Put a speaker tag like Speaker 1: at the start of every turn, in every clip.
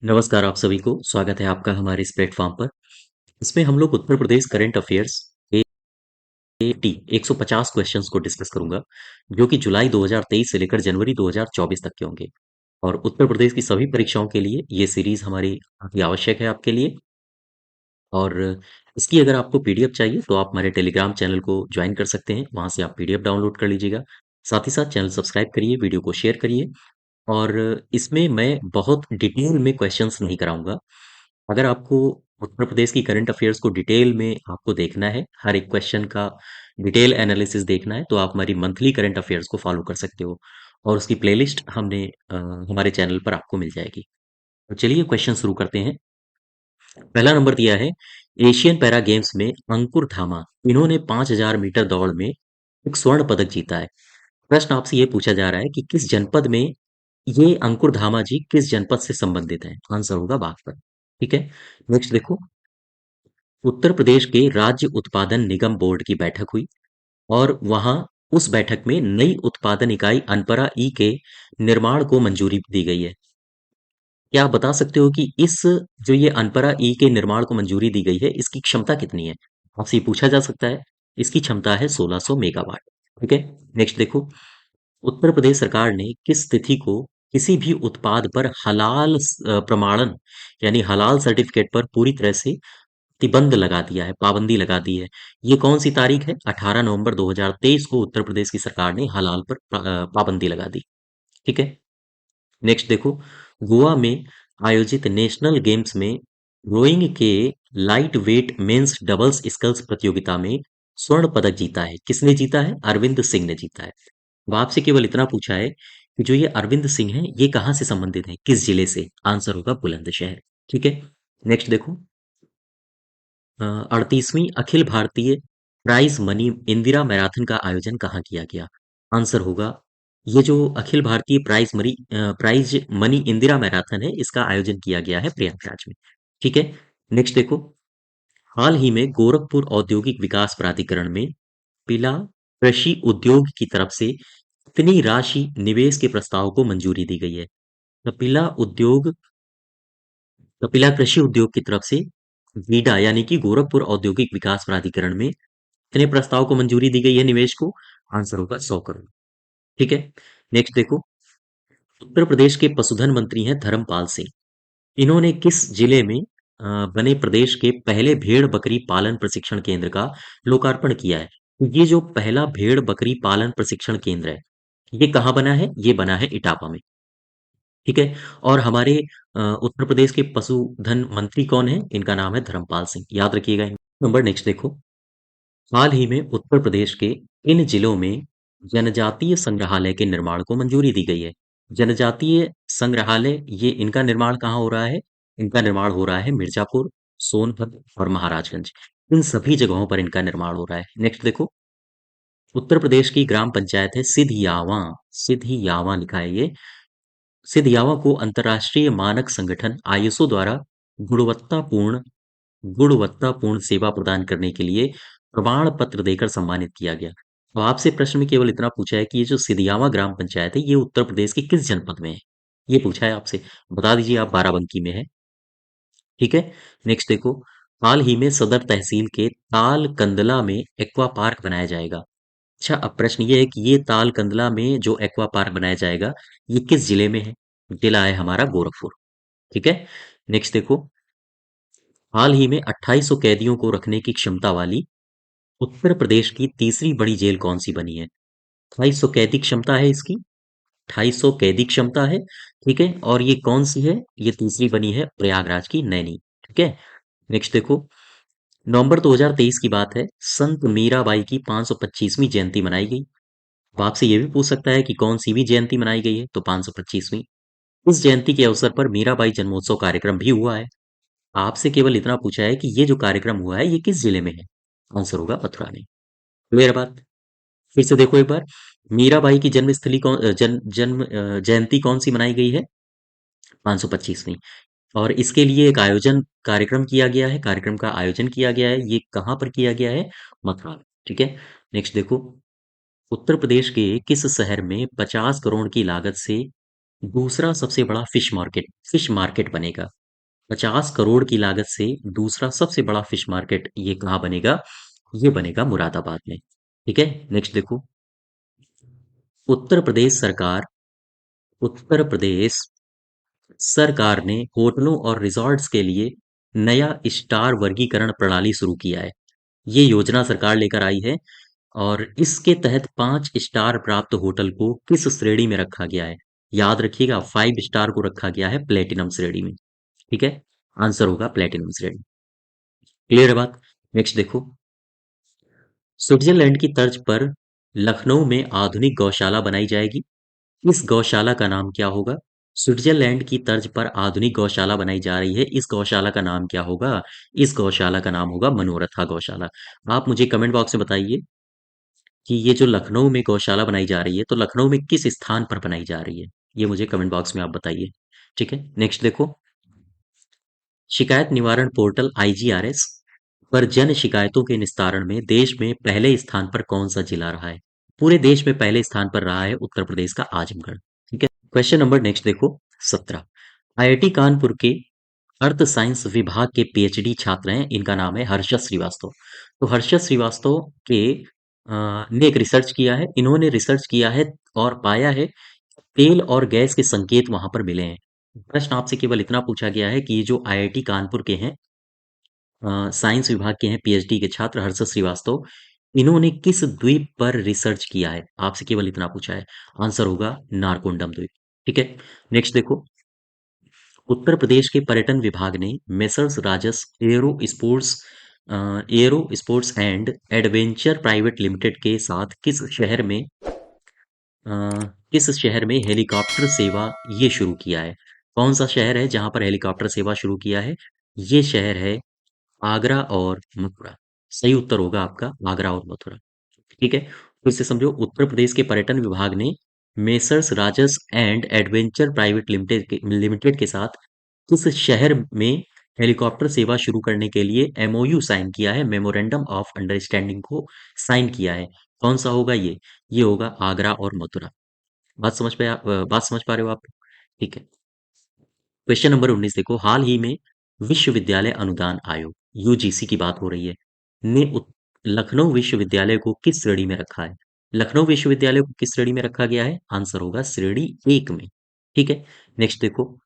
Speaker 1: नमस्कार आप सभी को, स्वागत है आपका हमारे इस प्लेटफ़ॉर्म पर। इसमें हम लोग Uttar Pradesh current affairs eighty 150 questions को डिस्कस करूँगा, जो कि जुलाई 2023 से लेकर जनवरी 2024 तक के होंगे। और उत्तर प्रदेश की सभी परीक्षाओं के लिए ये सीरीज़ हमारी काफ़ी आवश्यक है आपके लिए। और इसकी अगर आपको पीडीएफ चाहिए तो आप हमारे टेलीग्राम चैनल को जॉइन कर सकते हैं, वहाँ से आप पीडीएफ डाउनलोड कर लीजिएगा। साथ ही साथ चैनल सब्सक्राइब करिए, वीडियो को शेयर करिए। और इसमें मैं बहुत डिटेल में क्वेश्चंस नहीं कराऊँगा। अगर आपको उत्तर प्रदेश की करंट अफेयर्स को डिटेल में आपको देखना है, हर एक क्वेश्चन का डिटेल एनालिसिस देखना है, तो आप हमारी मंथली करंट अफेयर्स को फॉलो कर सकते हो। और उसकी प्लेलिस्ट हमारे चैनल पर आपको मिल जाएगी। तो चलिए क्वेश्चन शुरू करते हैं। पहला नंबर दिया है, एशियन पैरा गेम्स में अंकुर धामा, इन्होंने 5000 मीटर दौड़ में एक स्वर्ण पदक जीता है। प्रश्न आपसे ये पूछा जा रहा है कि किस जनपद में ये अंकुर धामा जी किस जनपद से संबंधित हैं? आंसर होगा बागपत। ठीक है। नेक्स्ट देखो, उत्तर प्रदेश के राज्य उत्पादन निगम बोर्ड की बैठक हुई और वहां उस बैठक में नई उत्पादन इकाई अनपरा ई के निर्माण को मंजूरी दी गई है। क्या आप बता सकते हो कि इस जो ये अनपरा ई के निर्माण को मंजूरी दी गई है, इसकी क्षमता कितनी है? आपसे ये पूछा जा सकता है। इसकी क्षमता है 1600 मेगावाट। ठीक है। नेक्स्ट देखो, उत्तर प्रदेश सरकार ने किस तिथि को किसी भी उत्पाद पर प्रमाणन यानी हलाल सर्टिफिकेट पर पूरी तरह से प्रतिबंध लगा दिया है, पाबंदी लगा दी है। ये कौन सी तारीख है? 18 नवंबर 2023 को उत्तर प्रदेश की सरकार ने हलाल पर पाबंदी लगा दी। ठीक है। नेक्स्ट देखो, गोवा में आयोजित नेशनल गेम्स में रोइंग के lightweight men's doubles sculls प्रतियोगिता में स्वर्ण पदक जीता है। किसने जीता है? अरविंद सिंह ने जीता है। अब आपसे केवल इतना पूछा है कि जो ये अरविंद सिंह हैं, ये कहाँ से संबंधित हैं? किस जिले से? आंसर होगा बुलंदशहर। ठीक है। नेक्स्ट देखो, 38वीं Akhil Bharatiya prize money Indira marathon का आयोजन कहाँ किया गया? आंसर होगा, ये जो Akhil Bharatiya prize money Indira marathon है, इसका आयोजन किया गया है प्रयागराज में। ठीक है। नेक्स्ट देखो, हाल ही में गोरखपुर औद्योगिक विकास प्राधिकरण में पिला कृषि उद्योग की तरफ से कितनी राशि निवेश के प्रस्ताव को मंजूरी दी गई है? कपिला उद्योग कपिला कृषि उद्योग की तरफ से गीडा यानी कि गोरखपुर औद्योगिक विकास प्राधिकरण में कितने प्रस्ताव को मंजूरी दी गई है निवेश को? आंसर होगा 100 करोड़। ठीक है। नेक्स्ट देखो, उत्तर प्रदेश के पशुधन मंत्री हैं धर्मपाल सिंह। इन्होंने किस जिले में बने प्रदेश के पहले भेड़ बकरी पालन प्रशिक्षण केंद्र का लोकार्पण किया है? ये जो पहला भेड़ बकरी पालन प्रशिक्षण केंद्र है, ये कहाँ बना है? ये बना है इटापा में। ठीक है। और हमारे उत्तर प्रदेश के पशुधन मंत्री कौन है? इनका नाम है धर्मपाल सिंह, याद रखिएगा। नंबर नेक्स्ट देखो, हाल ही में उत्तर प्रदेश के इन जिलों में जनजातीय संग्रहालय के निर्माण को मंजूरी दी गई है। जनजातीय संग्रहालय, ये इनका निर्माण कहाँ हो रहा है? इनका निर्माण हो रहा है मिर्जापुर, सोनभद्र और महाराजगंज। इन सभी जगहों पर इनका निर्माण हो रहा है। नेक्स्ट देखो, उत्तर प्रदेश की ग्राम पंचायत है सिधियावा। सिधियावा लिखा है ये। सिधियावा को अंतर्राष्ट्रीय मानक संगठन आईएसओ द्वारा गुणवत्तापूर्ण गुणवत्तापूर्ण सेवा प्रदान करने के लिए प्रमाण पत्र देकर सम्मानित किया गया। तो आपसे प्रश्न में केवल इतना पूछा है कि ये जो सिदियावा ग्राम पंचायत है, ये उत्तर प्रदेश के किस जनपद में है? ये पूछा है आपसे। बता दीजिए आप, बाराबंकी में है। ठीक है। नेक्स्ट देखो, हाल ही में सदर तहसील के ताल कंदला में एक्वा पार्क बनाया जाएगा। अच्छा, अब प्रश्न ये है कि ये ताल कंदला में जो एक्वा पार्क बनाया जाएगा, ये किस जिले में है? जिला है हमारा गोरखपुर। ठीक है। नेक्स्ट देखो, हाल ही में 2800 कैदियों को रखने की क्षमता वाली उत्तर प्रदेश की तीसरी बड़ी जेल कौन सी बनी है? 2800 कैदी क्षमता है इसकी। 2800 कैदी क्षमता है। ठीक है। और ये कौन सी है? ये तीसरी बनी है प्रयागराज की नैनी। ठीक है। नेक्स्ट देखो, नवंबर 2023 की बात है, संत मीराबाई की 525वीं जयंती मनाई गई। अब आपसे ये भी पूछ सकता है कि कौन सी भी जयंती मनाई गई है? तो 525वीं। इस जयंती के अवसर पर मीराबाई जन्मोत्सव कार्यक्रम भी हुआ है। आपसे केवल इतना पूछा है कि ये जो कार्यक्रम हुआ है, ये किस जिले में है? आंसर होगा मथुरा में। क्लियर बात? फिर से देखो एक बार, मीराबाई की जयंती कौन सी मनाई गई है? 525वीं। और इसके लिए एक आयोजन कार्यक्रम किया गया है, कार्यक्रम का आयोजन किया गया है। ये कहाँ पर किया गया है? मथुरा में। ठीक है। नेक्स्ट देखो, उत्तर प्रदेश के किस शहर में 50 करोड़ की लागत से दूसरा सबसे बड़ा फिश मार्केट बनेगा। 50 करोड़ की लागत से दूसरा सबसे बड़ा फिश मार्केट ये कहाँ बनेगा? ये बनेगा मुरादाबाद में। ठीक है, नेक्स्ट देखो। उत्तर प्रदेश सरकार उत्तर प्रदेश सरकार ने होटलों और रिसॉर्ट्स के लिए नया स्टार वर्गीकरण प्रणाली शुरू किया है। ये योजना सरकार लेकर आई है और इसके तहत 5 स्टार प्राप्त होटल को किस श्रेणी में रखा गया है? याद रखिएगा, 5 स्टार को रखा गया है प्लेटिनम श्रेणी में। ठीक है, आंसर होगा प्लेटिनम श्रेणी। क्लियर है बात? नेक्स्ट देखो। स्विट्जरलैंड की तर्ज पर लखनऊ में आधुनिक गौशाला बनाई जाएगी। इस गौशाला का नाम क्या होगा? स्विट्जरलैंड की तर्ज पर आधुनिक गौशाला बनाई जा रही है। इस गौशाला का नाम क्या होगा? इस गौशाला का नाम होगा मनोरथा गौशाला। आप मुझे कमेंट बॉक्स में बताइए कि ये जो लखनऊ में गौशाला बनाई जा रही है, तो लखनऊ में किस स्थान पर बनाई जा रही है? ये मुझे कमेंट बॉक्स में आप बताइए। ठीक है, नेक्स्ट देखो। शिकायत निवारण पोर्टल आईजीआरएस पर जन शिकायतों के निस्तारण में देश में पहले स्थान पर कौन सा जिला रहा है? पूरे देश में पहले स्थान पर रहा है उत्तर प्रदेश का आजमगढ़। ठीक है, क्वेश्चन नंबर नेक्स्ट देखो। 17। आईआईटी कानपुर के अर्थ साइंस विभाग के पीएचडी छात्र हैं, इनका नाम है हर्षद श्रीवास्तव। तो हर्षद श्रीवास्तव के ने एक रिसर्च किया है, इन्होंने रिसर्च किया है और पाया है तेल और गैस के संकेत वहां पर मिले हैं। प्रश्न आपसे केवल इतना पूछा गया है कि ये जो आईआईटी कानपुर के हैं, साइंस विभाग के हैं, पीएचडी के छात्र हर्षद श्रीवास्तव, इन्होंने किस द्वीप पर रिसर्च किया है? आपसे केवल इतना पूछा है। आंसर होगा नारकोंडम द्वीप। ठीक है, नेक्स्ट देखो। उत्तर प्रदेश के पर्यटन विभाग ने messrs Rajas aero sports and adventure private limited के साथ अ, किस शहर में हेलीकॉप्टर सेवा ये शुरू किया है? कौन सा शहर है जहां पर हेलीकॉप्टर सेवा शुरू किया है? ये शहर है आगरा और मथुरा। सही उत्तर होगा आपका आगरा और मथुरा। ठीक है, फिर से समझो। उत्तर प्रदेश के पर्यटन विभाग ने messrs Rajas and adventure private limited के साथ किस शहर में हेलीकॉप्टर सेवा शुरू करने के लिए एमओयू साइन किया है, मेमोरेंडम ऑफ अंडरस्टैंडिंग को साइन किया है? कौन सा होगा ये होगा आगरा और मथुरा। बात समझ पा रहे हो आप? ठीक है, क्वेश्चन नंबर 19 देखो। हाल ही में विश्वविद्यालय अनुदान आयोग यूजीसी की बात हो रही है, ने लखनऊ विश्वविद्यालय को किस श्रेणी में रखा है? लखनऊ विश्वविद्यालय को किस श्रेणी में रखा गया है? आंसर होगा श्रेणी 1 में। ठीक है, नेक्स्ट देखो।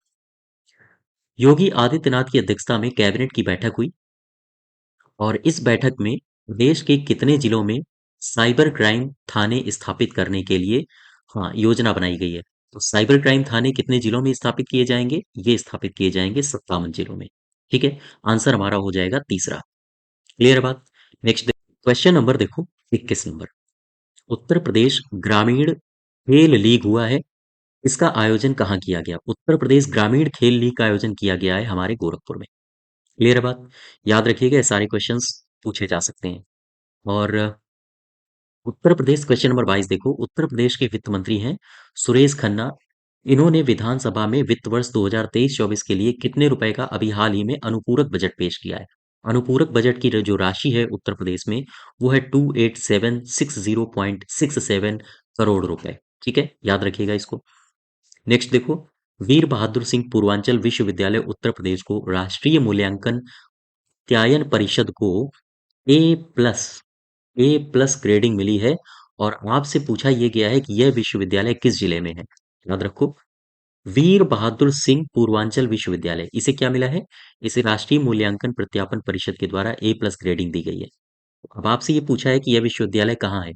Speaker 1: योगी आदित्यनाथ की अध्यक्षता में कैबिनेट की बैठक हुई और इस बैठक में देश के कितने जिलों में साइबर क्राइम थाने स्थापित करने के लिए योजना बनाई गई है? तो साइबर क्राइम थाने कितने जिलों में स्थापित किए जाएंगे? ये स्थापित किए जाएंगे 57 जिलों में। ठीक है, आंसर हमारा हो जाएगा तीसरा। क्लियर है बात? नेक्स्ट क्वेश्चन नंबर देखो। 21 नंबर। उत्तर प्रदेश ग्रामीण खेल लीग हुआ है, इसका आयोजन कहाँ किया गया? उत्तर प्रदेश ग्रामीण खेल लीग का आयोजन किया गया है हमारे गोरखपुर में। क्लियर है बात? याद रखिएगा, ये सारे क्वेश्चंस पूछे जा सकते हैं। और उत्तर प्रदेश क्वेश्चन नंबर 22 देखो। उत्तर प्रदेश के वित्त मंत्री हैं सुरेश खन्ना। इन्होंने विधानसभा में वित्त वर्ष 2023-24 के लिए कितने रुपए का अभी हाल ही में अनुपूरक बजट पेश किया है? अनुपूरक बजट की जो राशि है उत्तर प्रदेश में, वो है 28,760.67 करोड़ रुपए। ठीक है, याद रखिएगा इसको। नेक्स्ट देखो। वीर बहादुर सिंह पूर्वांचल विश्वविद्यालय उत्तर प्रदेश को राष्ट्रीय मूल्यांकन त्यायन परिषद को ए प्लस ए प्लस ग्रेडिंग मिली है और आपसे पूछा यह गया है कि यह विश्वविद्यालय किस जिले में है? याद रखो, वीर बहादुर सिंह पूर्वांचल विश्वविद्यालय, इसे क्या मिला है? इसे राष्ट्रीय मूल्यांकन प्रत्यापन परिषद के द्वारा ए प्लस ग्रेडिंग दी गई है। अब आपसे ये पूछा है कि यह विश्वविद्यालय कहाँ है?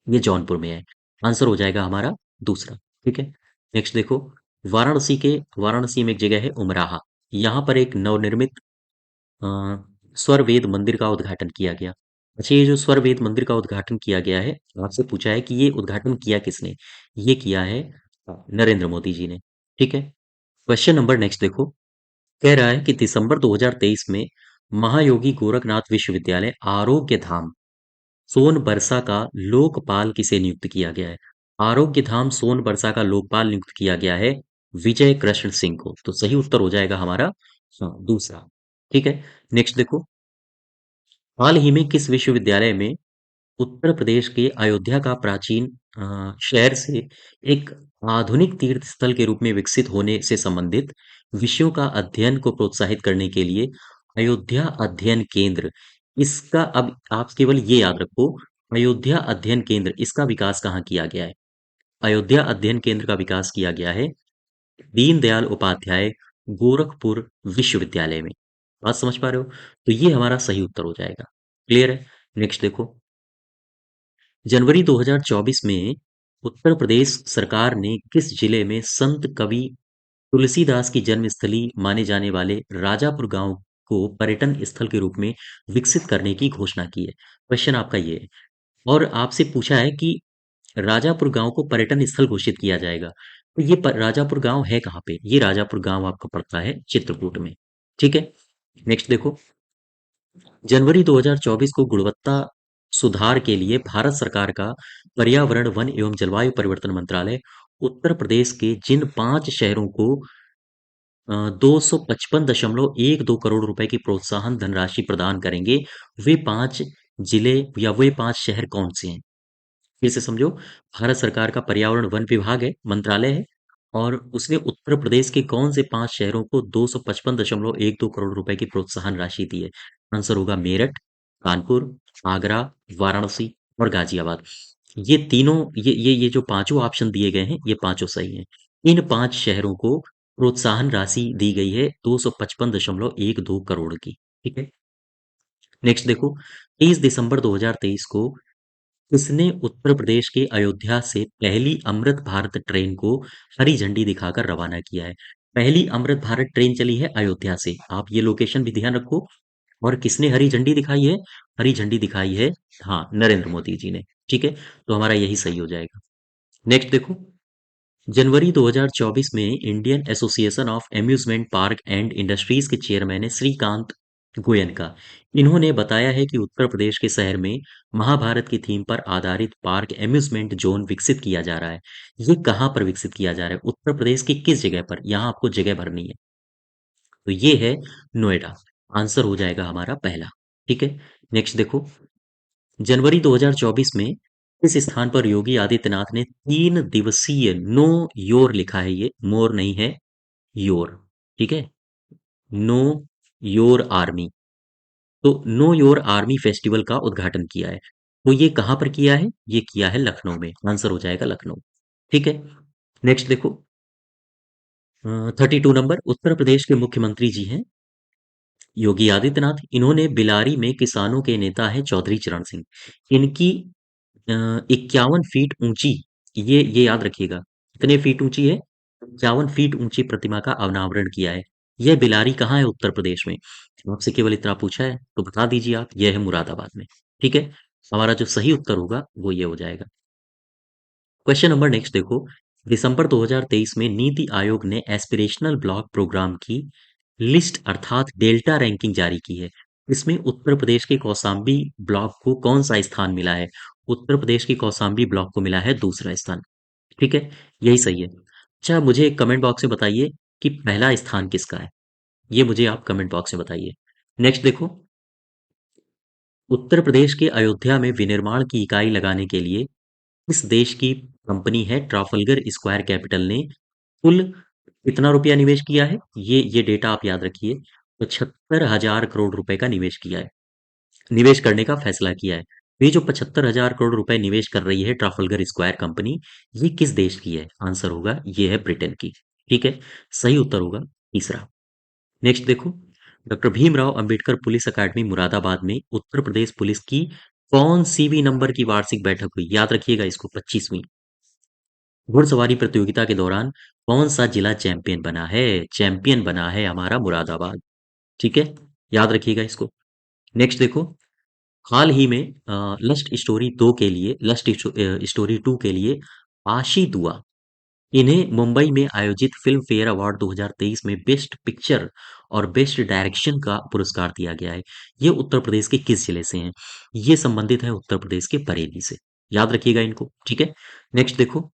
Speaker 1: ये जौनपुर में है। आंसर हो जाएगा हमारा दूसरा। ठीक है, नेक्स्ट देखो। वाराणसी में एक जगह है उमराहा, यहाँ पर एक नवनिर्मित अ, स्वर वेद मंदिर का उद्घाटन किया गया। अच्छा, ये जो स्वर वेद मंदिर का उद्घाटन किया गया है, आपसे पूछा है कि ये उद्घाटन किया किसने? ये किया है नरेंद्र मोदी जी ने। ठीक है, क्वेश्चन नंबर नेक्स्ट देखो। कह रहा है कि दिसंबर 2023 में महायोगी गोरखनाथ विश्वविद्यालय आरोग्य धाम सोनबरसा का लोकपाल किसे नियुक्त किया गया है? आरोग्य धाम सोनबरसा का लोकपाल नियुक्त किया गया है विजय कृष्ण सिंह को। तो सही उत्तर हो जाएगा हमारा दूसरा। ठीक है, नेक्स्ट देखो। हाल ही में किस विश्वविद्यालय में उत्तर प्रदेश के अयोध्या का प्राचीन शहर से एक आधुनिक तीर्थ स्थल के रूप में विकसित होने से संबंधित विषयों का अध्ययन को प्रोत्साहित करने के लिए अयोध्या अध्ययन केंद्र, इसका अब आप केवल ये याद रखो, अयोध्या अध्ययन केंद्र इसका विकास कहाँ किया गया है? अयोध्या अध्ययन केंद्र का विकास किया गया है दीनदयाल उपाध्याय गोरखपुर विश्वविद्यालय में। बात समझ पा रहे हो? तो ये हमारा सही उत्तर हो जाएगा। क्लियर है? नेक्स्ट देखो, जनवरी 2024 में उत्तर प्रदेश सरकार ने किस जिले में संत कवि तुलसीदास की जन्मस्थली माने जाने वाले राजापुर गांव को पर्यटन स्थल के रूप में विकसित करने की घोषणा की है? क्वेश्चन आपका ये है। और आपसे पूछा है कि राजापुर गांव को पर्यटन स्थल घोषित किया जाएगा, तो ये राजापुर गांव है कहाँ पे? ये राजापुर गांव आपका पड़ता है चित्रकूट में। ठीक है, नेक्स्ट देखो, जनवरी 2024 को गुणवत्ता सुधार के लिए भारत सरकार का पर्यावरण वन एवं जलवायु परिवर्तन मंत्रालय उत्तर प्रदेश के जिन 5 शहरों को 255.12 करोड़ रुपए की प्रोत्साहन धनराशि प्रदान करेंगे, वे 5 जिले या वे 5 शहर कौन से हैं? फिर से समझो, भारत सरकार का पर्यावरण वन विभाग है, मंत्रालय है, और उसने उत्तर प्रदेश के कौन से 5 शहरों को 255.12 करोड़ रुपए की प्रोत्साहन राशि दी है? आंसर होगा मेरठ, कानपुर, आगरा, वाराणसी और गाजियाबाद। ये तीनों, ये जो पांचों ऑप्शन दिए गए हैं, ये पांचों सही हैं। इन 5 शहरों को प्रोत्साहन राशि दी गई है 255.12 करोड़ की। ठीक है, नेक्स्ट देखो, 30 दिसंबर 2023 को किसने उत्तर प्रदेश के अयोध्या से पहली अमृत भारत ट्रेन को हरी झंडी दिखाकर रवाना किया है? पहली अमृत भारत ट्रेन चली है अयोध्या से, आप ये लोकेशन भी ध्यान रखो। और किसने हरी झंडी दिखाई है? हरी झंडी दिखाई है, हाँ, नरेंद्र मोदी जी ने। ठीक है, तो हमारा यही सही हो जाएगा। नेक्स्ट देखो, जनवरी 2024 में Indian association of amusement park and industries के चेयरमैन है श्रीकांत गोयनका। इन्होंने बताया है कि उत्तर प्रदेश के शहर में महाभारत की थीम पर आधारित पार्क एम्यूजमेंट जोन विकसित किया जा रहा है। ये कहाँ पर विकसित किया जा रहा है? उत्तर प्रदेश की किस जगह पर? यहाँ आपको जगह भरनी है। तो ये है नोएडा। आंसर हो जाएगा हमारा पहला। ठीक है, नेक्स्ट देखो, जनवरी 2024 में इस स्थान पर योगी आदित्यनाथ ने 3 दिवसीय नो योर लिखा है, ये मोर नहीं है, योर। ठीक है, नो योर आर्मी, तो नो योर आर्मी फेस्टिवल का उद्घाटन किया है। तो ये कहां पर किया है? ये किया है लखनऊ में। आंसर हो जाएगा लखनऊ। ठीक है, नेक्स्ट देखो, 32 नंबर, उत्तर प्रदेश के मुख्यमंत्री जी हैं योगी आदित्यनाथ। इन्होंने बिलारी में किसानों के नेता है चौधरी चरण सिंह। इनकी 51 फीट ऊंची, ये याद रखिएगा, कितने फीट ऊंची है? 51 फीट ऊंची प्रतिमा का अनावरण किया है। यह बिलारी कहाँ है उत्तर प्रदेश में? आपसे केवल इतना पूछा है तो बता दीजिए आप, यह है मुरादाबाद में। ठीक है, हमारा जो सही उत्तर होगा वो ये हो जाएगा। क्वेश्चन नंबर नेक्स्ट देखो, दिसंबर 2023 में नीति आयोग ने एस्पिरेशनल ब्लॉक प्रोग्राम की लिस्ट अर्थात डेल्टा रैंकिंग जारी की है। इसमें उत्तर प्रदेश के कौसाम्बी ब्लॉक को कौन सा स्थान मिला है? उत्तर प्रदेश के कौसाम्बी ब्लॉक को मिला है दूसरा स्थान। ठीक है, यही सही है। अच्छा, मुझे कमेंट बॉक्स में बताइए कि पहला स्थान किसका है? ये मुझे आप कमेंट बॉक्स में बताइए। नेक्स्ट देखो, उत्तर प्रदेश के अयोध्या में विनिर्माण की इकाई लगाने के लिए किस देश की कंपनी है ट्राफल्गर स्क्वायर कैपिटल ने कुल कितना रुपया निवेश किया है? ये डेटा आप याद रखिए, 75,000 करोड़ रुपए का निवेश किया है, निवेश करने का फैसला किया है। ये जो 75,000 करोड़ रुपए निवेश कर रही है ट्राफल्गर स्क्वायर कंपनी, ये किस देश की है? आंसर होगा ये है ब्रिटेन की। ठीक है, सही उत्तर होगा तीसरा। नेक्स्ट देखो, डॉक्टर भीमराव अंबेडकर पुलिस अकादमी मुरादाबाद में उत्तर प्रदेश पुलिस की कौन सी भी नंबर की वार्षिक बैठक हुई? याद रखिएगा इसको, 25वीं। घुड़सवारी प्रतियोगिता के दौरान कौन सा जिला चैंपियन बना है? चैंपियन बना है हमारा मुरादाबाद। ठीक है, याद रखिएगा इसको। नेक्स्ट देखो, हाल ही में लस्ट स्टोरी 2 के लिए आशी दुआ, इन्हें मुंबई में आयोजित फिल्म फेयर अवार्ड 2023 में बेस्ट पिक्चर और बेस्ट डायरेक्शन का पुरस्कार दिया गया है। ये उत्तर प्रदेश के किस जिले से हैं? ये संबंधित है उत्तर प्रदेश के बरेली से। याद रखिएगा इनको। ठीक है, नेक्स्ट देखो,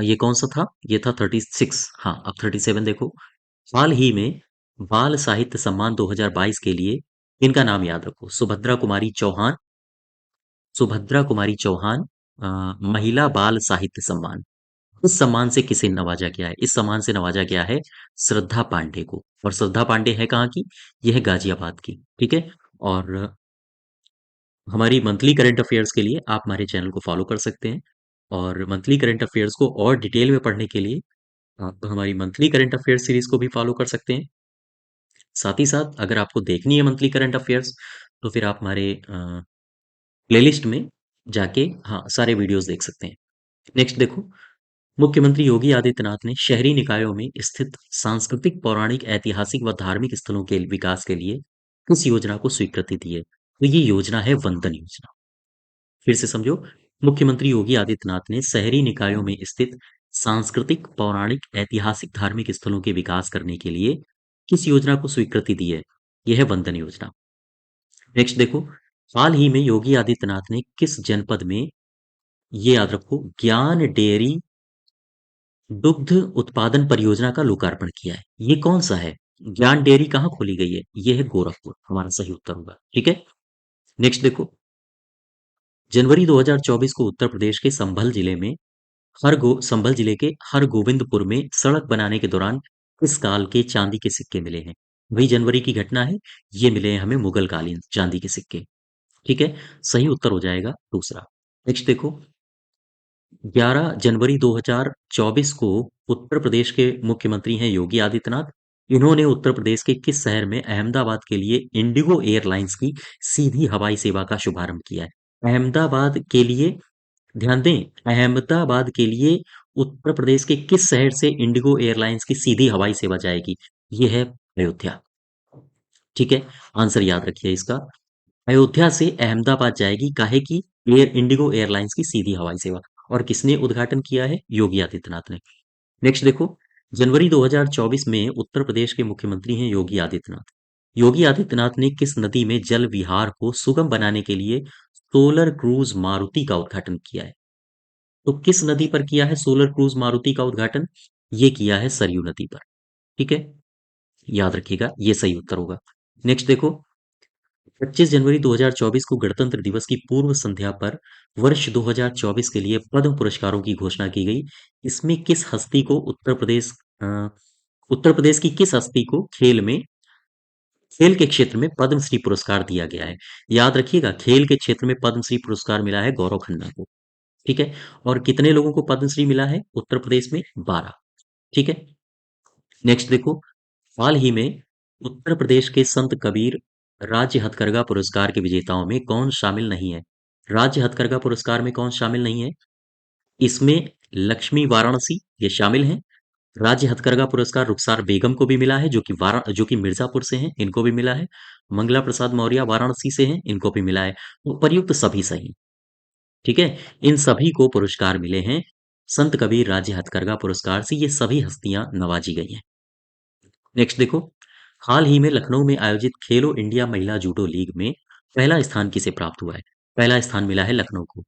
Speaker 1: ये कौन सा था? ये था 36। हाँ, अब 37 देखो, हाल ही में बाल साहित्य सम्मान 2022 के लिए इनका नाम याद रखो, सुभद्रा कुमारी चौहान, सुभद्रा कुमारी चौहान महिला बाल साहित्य सम्मान। इस सम्मान से किसे नवाजा गया है? इस सम्मान से नवाजा गया है श्रद्धा पांडे को। और श्रद्धा पांडे है कहाँ की? यह है गाजियाबाद की। ठीक है। और हमारी मंथली करंट अफेयर्स के लिए आप हमारे चैनल को फॉलो कर सकते हैं। और मंथली करंट अफेयर्स को और डिटेल में पढ़ने के लिए आप हमारी मंथली करंट अफेयर्स सीरीज को भी फॉलो कर सकते हैं। साथ ही साथ अगर आपको देखनी है मंथली करंट अफेयर्स, तो फिर आप हमारे प्लेलिस्ट में जाके हाँ सारे वीडियोस देख सकते हैं। नेक्स्ट देखो, मुख्यमंत्री योगी आदित्यनाथ ने शहरी निकायों में स्थित सांस्कृतिक, पौराणिक, ऐतिहासिक व धार्मिक स्थलों के विकास के लिए किस योजना को स्वीकृति दी है? तो ये योजना है वंदन योजना। फिर से समझो, मुख्यमंत्री योगी आदित्यनाथ ने शहरी निकायों में स्थित सांस्कृतिक, पौराणिक, ऐतिहासिक, धार्मिक स्थलों के विकास करने के लिए किस योजना को स्वीकृति दी है? यह है वंदन योजना। नेक्स्ट देखो, हाल ही में योगी आदित्यनाथ ने किस जनपद में, ये याद रखो, ज्ञान डेयरी दुग्ध उत्पादन परियोजना का लोकार्पण किया है? ये कौन सा है? ज्ञान डेयरी कहाँ खोली गई है? ये है गोरखपुर, हमारा सही उत्तर होगा। ठीक है। नेक्स्ट देखो, जनवरी 2024 को उत्तर प्रदेश के संभल जिले के हर गोविंदपुर में सड़क बनाने के दौरान किस काल के चांदी के सिक्के मिले हैं? वही जनवरी की घटना है। ये मिले हैं हमें मुगल कालीन चांदी के सिक्के। ठीक है। सही उत्तर हो जाएगा दूसरा। नेक्स्ट देखो, 11 जनवरी 2024 को उत्तर प्रदेश के मुख्यमंत्री हैं योगी आदित्यनाथ। इन्होंने उत्तर प्रदेश के किस शहर में अहमदाबाद के लिए इंडिगो एयरलाइंस की सीधी हवाई सेवा का शुभारंभ किया है? अहमदाबाद के लिए, ध्यान दें, अहमदाबाद के लिए उत्तर प्रदेश के किस शहर से इंडिगो एयरलाइंस की सीधी हवाई सेवा जाएगी? ये है अयोध्या। ठीक है। आंसर याद रखिए इसका। अयोध्या से अहमदाबाद जाएगी, काहे की? एयर इंडिगो एयरलाइंस की सीधी हवाई सेवा। और किसने उद्घाटन किया है? योगी आदित्यनाथ ने। नेक्स्ट देखो, जनवरी 2024 में उत्तर प्रदेश के मुख्यमंत्री हैं योगी आदित्यनाथ। योगी आदित्यनाथ ने किस नदी में जल विहार को सुगम बनाने के लिए सोलर क्रूज मारुति का उद्घाटन किया है? तो किस नदी पर किया है सोलर क्रूज मारुति का उद्घाटन? ये किया है सरयू नदी पर। ठीक है। याद रखिएगा, ये सही उत्तर होगा। नेक्स्ट देखो, 25 जनवरी 2024 को गणतंत्र दिवस की पूर्व संध्या पर वर्ष 2024 के लिए पद्म पुरस्कारों की घोषणा की गई। इसमें किस हस्ती को उत्तर प्रदेश की किस हस्ती को खेल के क्षेत्र में पद्मश्री पुरस्कार दिया गया है? याद रखिएगा, खेल के क्षेत्र में पद्मश्री पुरस्कार मिला है गौरव खन्ना को। ठीक है। और कितने लोगों को पद्मश्री मिला है उत्तर प्रदेश में? 12। ठीक है। नेक्स्ट देखो, हाल ही में उत्तर प्रदेश के संत कबीर राज्य हथकरघा पुरस्कार के विजेताओं में कौन शामिल नहीं है? राज्य हथकरघा पुरस्कार में कौन शामिल नहीं है? इसमें लक्ष्मी वाराणसी ये शामिल हैं। राज्य हथकरघा पुरस्कार रुखसार बेगम को भी मिला है, जो कि मिर्जापुर से हैं, इनको भी मिला है। मंगला प्रसाद मौर्य वाराणसी से हैं, इनको भी मिला है। तो उपर्युक्त सभी सही। ठीक है। इन सभी को पुरस्कार मिले हैं संत कबीर राज्य हथकरघा पुरस्कार से। ये सभी हस्तियां नवाजी गई हैं। नेक्स्ट देखो, हाल ही में लखनऊ में आयोजित खेलो इंडिया महिला जूडो लीग में पहला स्थान किसे प्राप्त हुआ है? पहला स्थान मिला है लखनऊ को।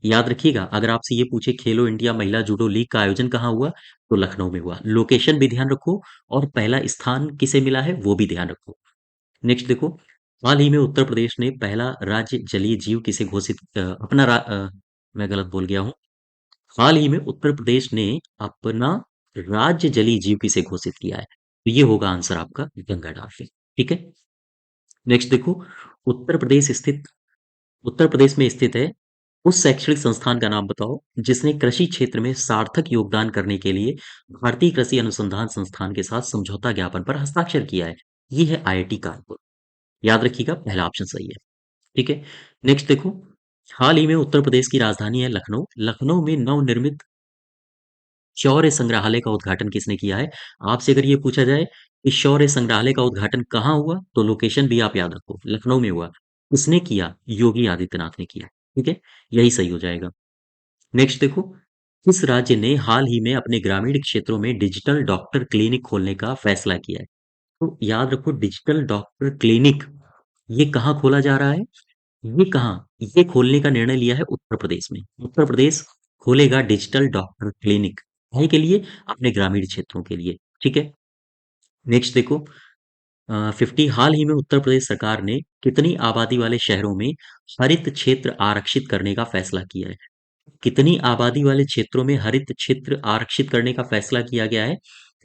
Speaker 1: याद रखिएगा, अगर आपसे ये पूछे खेलो इंडिया महिला जूडो लीग का आयोजन कहाँ हुआ, तो लखनऊ में हुआ। लोकेशन भी ध्यान रखो और पहला स्थान किसे मिला है वो भी ध्यान रखो। नेक्स्ट देखो, हाल ही में उत्तर प्रदेश ने पहला राज्य जलीय जीव किसे घोषित मैं गलत बोल गया हूँ। हाल ही में उत्तर प्रदेश ने अपना राज्य जलीय जीव किसे घोषित किया है? तो ये होगा आंसर आपका गंगा डॉल्फिन। ठीक है। नेक्स्ट देखो, उत्तर प्रदेश स्थित उत्तर प्रदेश में स्थित है उस शैक्षणिक संस्थान का नाम बताओ जिसने कृषि क्षेत्र में सार्थक योगदान करने के लिए भारतीय कृषि अनुसंधान संस्थान के साथ समझौता ज्ञापन पर हस्ताक्षर किया है? ये है आईआईटी कानपुर। याद रखिएगा, पहला ऑप्शन सही है। ठीक है। नेक्स्ट देखो, हाल ही में उत्तर प्रदेश की राजधानी है लखनऊ। लखनऊ में नवनिर्मित शौर्य संग्रहालय का उद्घाटन किसने किया है? आपसे अगर ये पूछा जाए कि शौर्य संग्रहालय का उद्घाटन कहाँ हुआ, तो लोकेशन भी आप याद रखो, लखनऊ में हुआ। किसने किया? योगी आदित्यनाथ ने किया। ठीक है। यही सही हो जाएगा। नेक्स्ट देखो, किस राज्य ने हाल ही में अपने ग्रामीण क्षेत्रों में डिजिटल डॉक्टर क्लिनिक खोलने का फैसला किया है? तो याद रखो, डिजिटल डॉक्टर क्लिनिक ये कहाँ खोला जा रहा है? ये कहाँ? ये खोलने का निर्णय लिया है उत्तर प्रदेश में। उत्तर प्रदेश खोलेगा डिजिटल डॉक्टर क्लिनिक, काहे के लिए? अपने ग्रामीण क्षेत्रों के लिए। ठीक है। नेक्स्ट देखो, 50 हाल ही में उत्तर प्रदेश सरकार ने कितनी आबादी वाले शहरों में हरित क्षेत्र आरक्षित करने का फैसला किया है? कितनी आबादी वाले क्षेत्रों में हरित क्षेत्र आरक्षित करने का फैसला किया गया है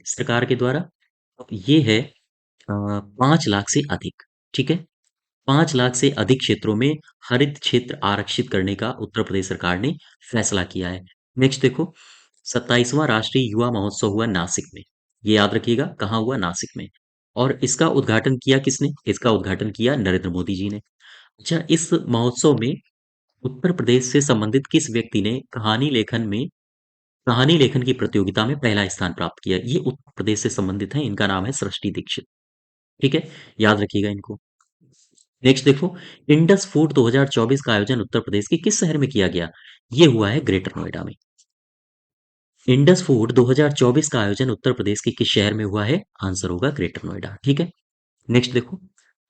Speaker 1: सरकार के द्वारा? ये है 5 लाख से अधिक। ठीक है, 5 लाख से अधिक क्षेत्रों में हरित क्षेत्र आरक्षित करने का उत्तर प्रदेश सरकार ने फैसला किया है। नेक्स्ट देखो, 27वां राष्ट्रीय युवा महोत्सव हुआ नासिक में। ये याद रखिएगा, कहाँ हुआ? नासिक में। और इसका उद्घाटन किया किसने? इसका उद्घाटन किया नरेंद्र मोदी जी ने। अच्छा, इस महोत्सव में उत्तर प्रदेश से संबंधित किस व्यक्ति ने कहानी लेखन की प्रतियोगिता में पहला स्थान प्राप्त किया? ये उत्तर प्रदेश से संबंधित है, इनका नाम है सृष्टि दीक्षित। ठीक है, याद रखिएगा इनको। नेक्स्ट देखो, इंडस फूड 2024 का आयोजन उत्तर प्रदेश के किस शहर में किया गया? ये हुआ है ग्रेटर नोएडा में। इंडस फूड 2024 का आयोजन उत्तर प्रदेश के किस शहर में हुआ है? आंसर होगा ग्रेटर नोएडा। ठीक है, नेक्स्ट देखो,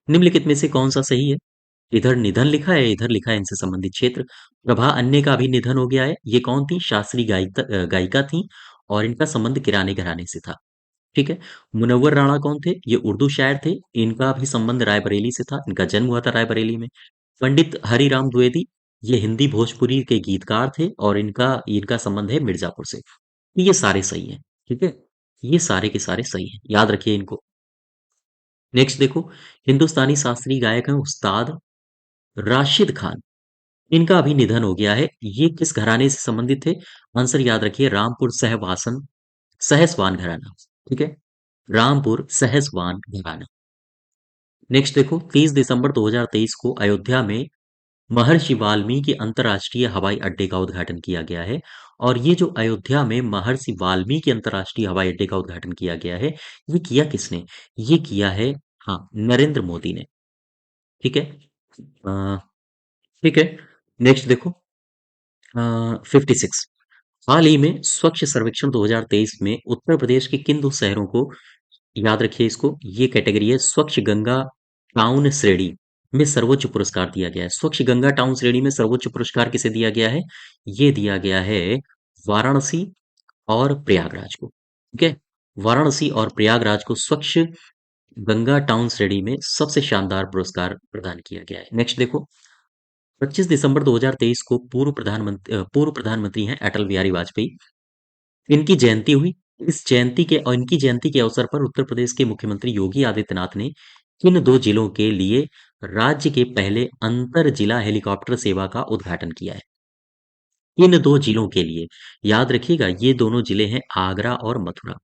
Speaker 1: निम्नलिखित में से कौन सा सही है? इधर निधन लिखा है, इधर लिखा है इनसे संबंधित क्षेत्र। प्रभा अन्य का भी निधन हो गया है। ये कौन थी? शास्त्रीय गायिका थी और इनका संबंध किराने घराने से था। ठीक है, मुनव्वर राणा कौन थे? ये उर्दू शायर थे। इनका भी संबंध रायबरेली से था, इनका जन्म हुआ था रायबरेली में। पंडित हरिराम द्विवेदी, ये हिंदी भोजपुरी के गीतकार थे और इनका इनका संबंध है मिर्जापुर से। ये सारे सही हैं। ठीक है, ये सारे के सारे सही हैं, याद रखिए इनको। नेक्स्ट देखो, हिंदुस्तानी शास्त्रीय गायक हैं उस्ताद राशिद खान। इनका अभी निधन हो गया है। ये किस घराने से संबंधित थे? आंसर याद रखिए, रामपुर सहवासन सहसवान घराना। ठीक है, रामपुर सहसवान घराना। नेक्स्ट देखो, 30 दिसंबर 2023 को अयोध्या में महर्षि वाल्मीकि अंतर्राष्ट्रीय हवाई अड्डे का उद्घाटन किया गया है। और ये जो अयोध्या में महर्षि वाल्मीकि अंतर्राष्ट्रीय हवाई अड्डे का उद्घाटन किया गया है, ये किया किसने? ये किया है, हाँ, नरेंद्र मोदी ने। ठीक है, अ, ठीक है, नेक्स्ट देखो, 56, हाल ही में स्वच्छ सर्वेक्षण 2023 में उत्तर प्रदेश के किन दो शहरों को, याद रखिए इसको, ये कैटेगरी है स्वच्छ गंगा टाउन श्रेणी में सर्वोच्च पुरस्कार दिया गया है। स्वच्छ गंगा टाउन श्रेणी में सर्वोच्च पुरस्कार किसे दिया गया है? ये दिया गया है वाराणसी और प्रयागराज को। ठीक है, वाराणसी और प्रयागराज को स्वच्छ गंगा टाउन श्रेणी में सबसे शानदार पुरस्कार प्रदान किया गया है। नेक्स्ट देखो, 25 दिसंबर 2023 को पूर्व प्रधानमंत्री हैं अटल बिहारी वाजपेयी, इनकी जयंती हुई। इनकी जयंती के अवसर पर उत्तर प्रदेश के मुख्यमंत्री योगी आदित्यनाथ ने किन दो जिलों के लिए राज्य के पहले अंतर जिला हेलीकॉप्टर सेवा का उद्घाटन किया है? इन दो जिलों के लिए, याद रखिएगा, ये दोनों जिले हैं आगरा और मथुरा।